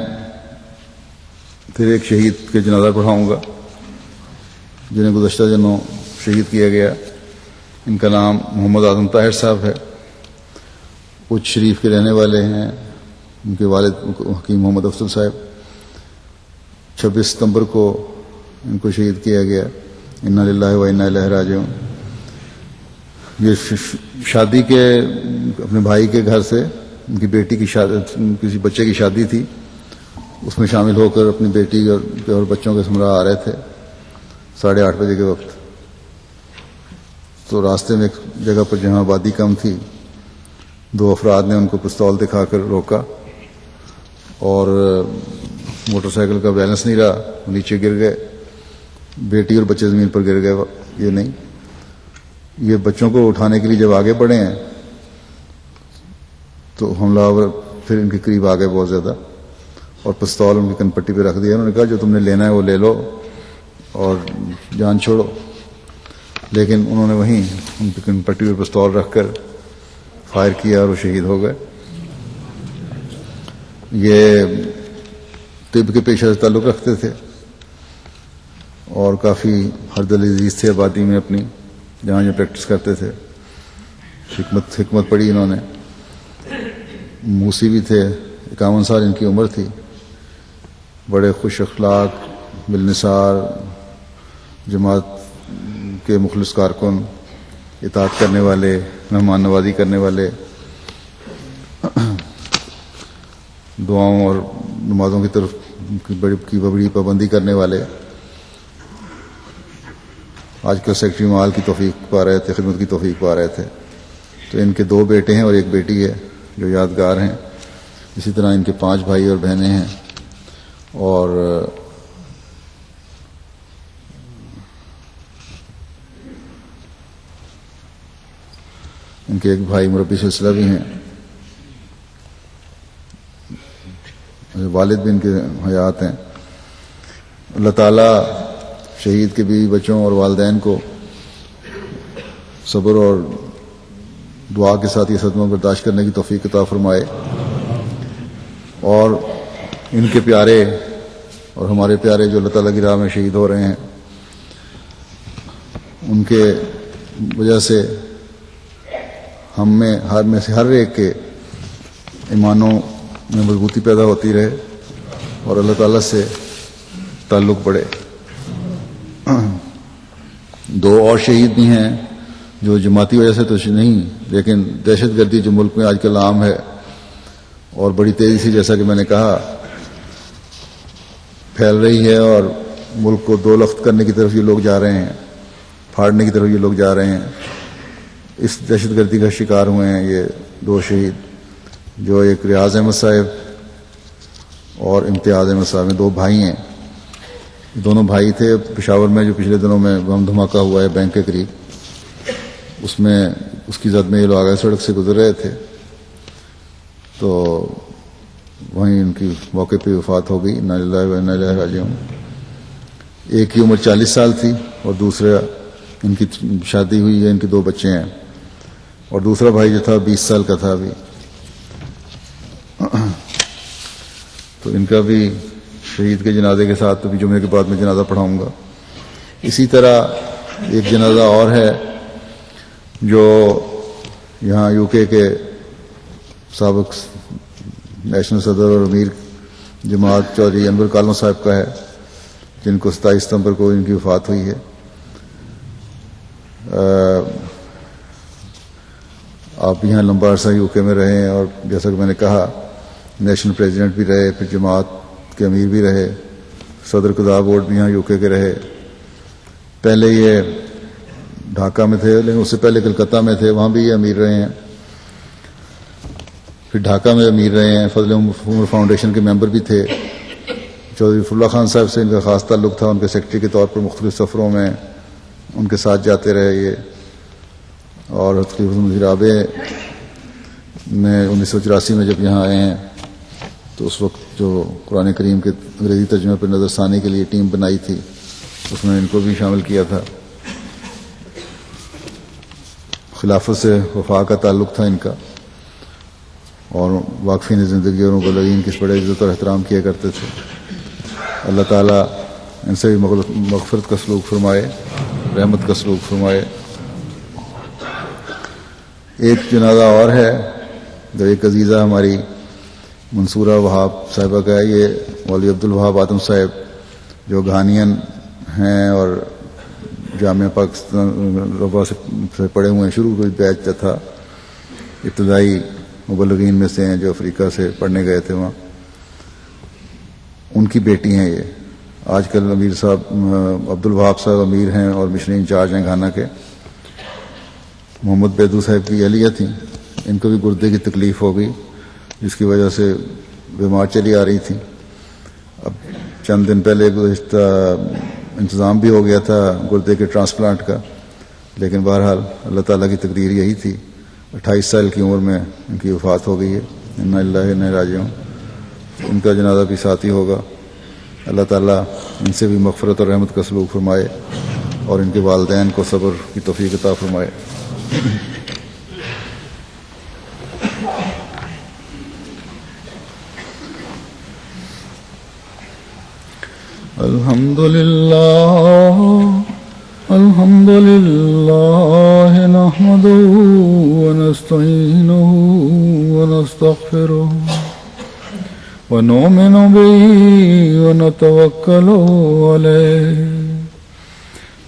پھر ایک شہید کے جنازہ پڑھاؤں گا جنہیں گزشتہ دنوں شہید کیا گیا. ان کا نام محمد اعظم طاہر صاحب ہے. اچ شریف کے رہنے والے ہیں. ان کے والد حکیم محمد افضل صاحب. 26 ستمبر کو ان کو شہید کیا گیا. انا للہ و انا الیہ راجعون. یہ شادی کے اپنے بھائی کے گھر سے ان کی بیٹی کی شادی، کسی بچے کی شادی تھی، اس میں شامل ہو کر اپنی بیٹی اور بچوں کے ہمراہ آ رہے تھے 8:30 بجے کے وقت. تو راستے میں ایک جگہ پر جہاں آبادی کم تھی 2 افراد نے ان کو پستول دکھا کر روکا اور موٹر سائیکل کا بیلنس نہیں رہا، نیچے گر گئے. بیٹی اور بچے زمین پر گر گئے. یہ نہیں، یہ بچوں کو اٹھانے کے لیے جب آگے بڑھے ہیں تو حملہ آور پھر ان کے قریب آ گئے بہت زیادہ اور پستول ان کی کن پٹی پہ رکھ دیا. انہوں نے کہا جو تم نے لینا ہے وہ لے لو اور جان چھوڑو. لیکن انہوں نے وہیں ان کی کن پٹی پہ پستول رکھ کر فائر کیا اور وہ شہید ہو گئے. یہ طب کے پیشہ سے تعلق رکھتے تھے اور کافی ہردل عزیز تھے آبادی میں اپنی جہاں یہ پریکٹس کرتے تھے. حکمت پڑھی انہوں نے. موسی بھی تھے. 51 سال ان کی عمر تھی. بڑے خوش اخلاق، بالنثار، جماعت کے مخلص کارکن، اطاعت کرنے والے، مہمان نوازی کرنے والے، دعاؤں اور نمازوں کی طرف بڑی پابندی کرنے والے. آج کل سیکٹری مال کی توفیق پا رہے تھے، خدمت کی توفیق پا رہے تھے. تو ان کے 2 بیٹے ہیں اور 1 بیٹی ہے جو یادگار ہیں. اسی طرح ان کے 5 بھائی اور بہنیں ہیں اور ان کے 1 بھائی مربی سلسلہ بھی ہیں. والد بھی ان کے حیات ہیں. اللہ تعالیٰ شہید کے بیوی بچوں اور والدین کو صبر اور دعا کے ساتھ یہ صدمہ برداشت کرنے کی توفیق عطا فرمائے اور ان کے پیارے اور ہمارے پیارے جو اللہ تعالیٰ کی راہ میں شہید ہو رہے ہیں ان کے وجہ سے ہم میں سے ہر ایک کے ایمانوں میں مضبوطی پیدا ہوتی رہے اور اللہ تعالیٰ سے تعلق بڑھے. 2 اور شہید بھی ہیں جو جماعتی وجہ سے تو نہیں، لیکن دہشت گردی جو ملک میں آج کل عام ہے اور بڑی تیزی سے، جیسا کہ میں نے کہا، پھیل رہی ہے اور ملک کو 2 لخت کرنے کی طرف یہ لوگ جا رہے ہیں، پھاڑنے کی طرف یہ لوگ جا رہے ہیں. اس دہشت گردی کا شکار ہوئے ہیں یہ 2 شہید، جو ایک ریاض احمد صاحب اور امتیاز احمد صاحب، 2 بھائی ہیں. دونوں بھائی تھے. پشاور میں جو پچھلے دنوں میں بم دھماکہ ہوا ہے بینک کے قریب، اس کی زد میں یہ لوگ آگے سڑک سے گزر رہے تھے تو وہیں ان کی موقع پہ وفات ہو گئی. انا للہ و انا الیہ راجعون. ایک کی عمر 40 سال تھی اور دوسرا، ان کی شادی ہوئی ہے، ان کے 2 بچے ہیں اور دوسرا بھائی جو تھا 20 سال کا تھا ابھی. تو ان کا بھی شہید کے جنازے کے ساتھ ابھی جمعے کے بعد میں جنازہ پڑھاؤں گا. اسی طرح ایک جنازہ اور ہے جو یہاں UK کے سابق نیشنل صدر اور امیر جماعت چودھری انور کالوں صاحب کا ہے، جن کو 27 ستمبر کو ان کی وفات ہوئی ہے. آپ یہاں لمبا عرصہ UK میں رہے ہیں اور جیسا کہ میں نے کہا نیشنل پریزیڈنٹ بھی رہے، پھر جماعت کے امیر بھی رہے، صدر قضاء بورڈ بھی یہاں UK کے رہے پہلے یہ ڈھاکہ میں تھے، لیکن اس سے پہلے کلکتہ میں تھے، وہاں بھی یہ امیر رہے ہیں، پھر ڈھاکہ میں امیر رہے ہیں، فضل عمر فاؤنڈیشن کے ممبر بھی تھے۔ چودھری فضل اللہ خان صاحب سے ان کا خاص تعلق تھا، ان کے سیکرٹری کے طور پر مختلف سفروں میں ان کے ساتھ جاتے رہے یہ، اور خلیفۃ المسیح رابع میں 1984 میں جب یہاں آئے ہیں تو اس وقت جو قرآن کریم کے انگریزی ترجمے پر نظر ثانی کے لیے ٹیم بنائی تھی اس میں ان کو بھی شامل کیا تھا۔ خلافت سے وفا کا تعلق تھا ان کا، اور واقفین زندگی اور مبلغین کی بڑے عزت اور احترام کیا کرتے تھے۔ اللہ تعالیٰ ان سے بھی مغفرت کا سلوک فرمائے، رحمت کا سلوک فرمائے۔ ایک جنازہ اور ہے جو ایک عزیزہ ہماری منصورہ وہاب صاحبہ کا ہے، یہ مولوی عبدالوہاب آدم صاحب جو گھانین ہیں اور جامعہ پاکستان ربا سے پڑھے ہوئے ہیں، شروع کوئی بیچ تھا، ابتدائی مبلغین میں سے ہیں جو افریقہ سے پڑھنے گئے تھے وہاں، ان کی بیٹی ہیں یہ۔ آج کل امیر صاحب عبدالوہاب صاحب امیر ہیں اور مشنری انچارج ہیں گھانا کے۔ محمد بیدو صاحب کی اہلیہ تھیں، ان کو بھی گردے کی تکلیف ہو گئی جس کی وجہ سے بیمار چلی آ رہی تھیں۔ اب چند دن پہلے گزشتہ انتظام بھی ہو گیا تھا گردے کے ٹرانسپلانٹ کا، لیکن بہرحال اللہ تعالیٰ کی تقدیر یہی تھی، 28 سال کی عمر میں ان کی وفات ہو گئی ہے۔ انا للہ و انا الیہ راجعون۔ ان کا جنازہ بھی ساتھ ہی ہوگا۔ اللہ تعالیٰ ان سے بھی مغفرت اور رحمت کا سلوک فرمائے اور ان کے والدین کو صبر کی توفیق عطا فرمائے۔ الحمد للہ نحمده ونستعینه ونستغفره ونؤمن به ونتوکل علیہ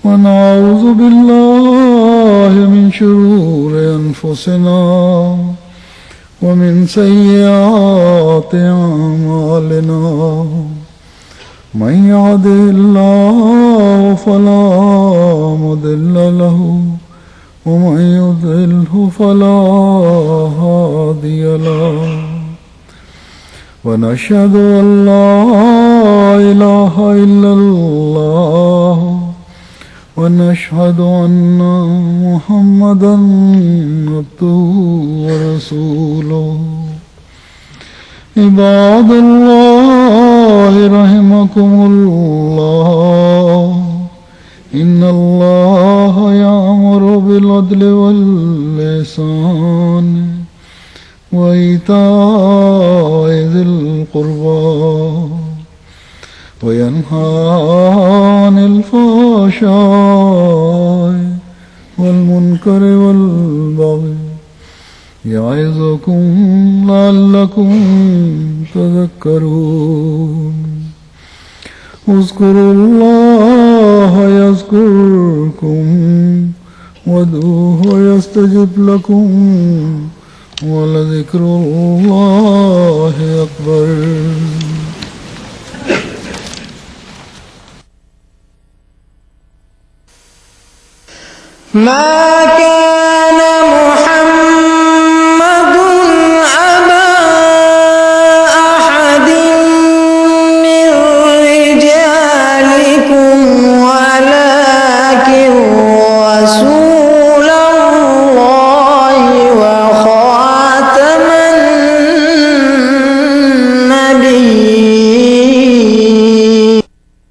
ونعوذ باللہ من شرور انفسنا ومن سیئات اعمالنا من يهده الله فلا مضل له ومن يضلل فلا هادي له ونشهد أن لا إله إلا الله ونشهد أن محمدا عبده ورسوله عباد الله رحمكم الله إن الله يأمر بالعدل والإحسان وإيتاء ذي القربى وينهى عن الفحشاء والمنكر والبغي يعظكم لعلكم تذكرون اذكروا الله يذكركم وادعوه يستجب لكم ولذكر الله أكبر ما كان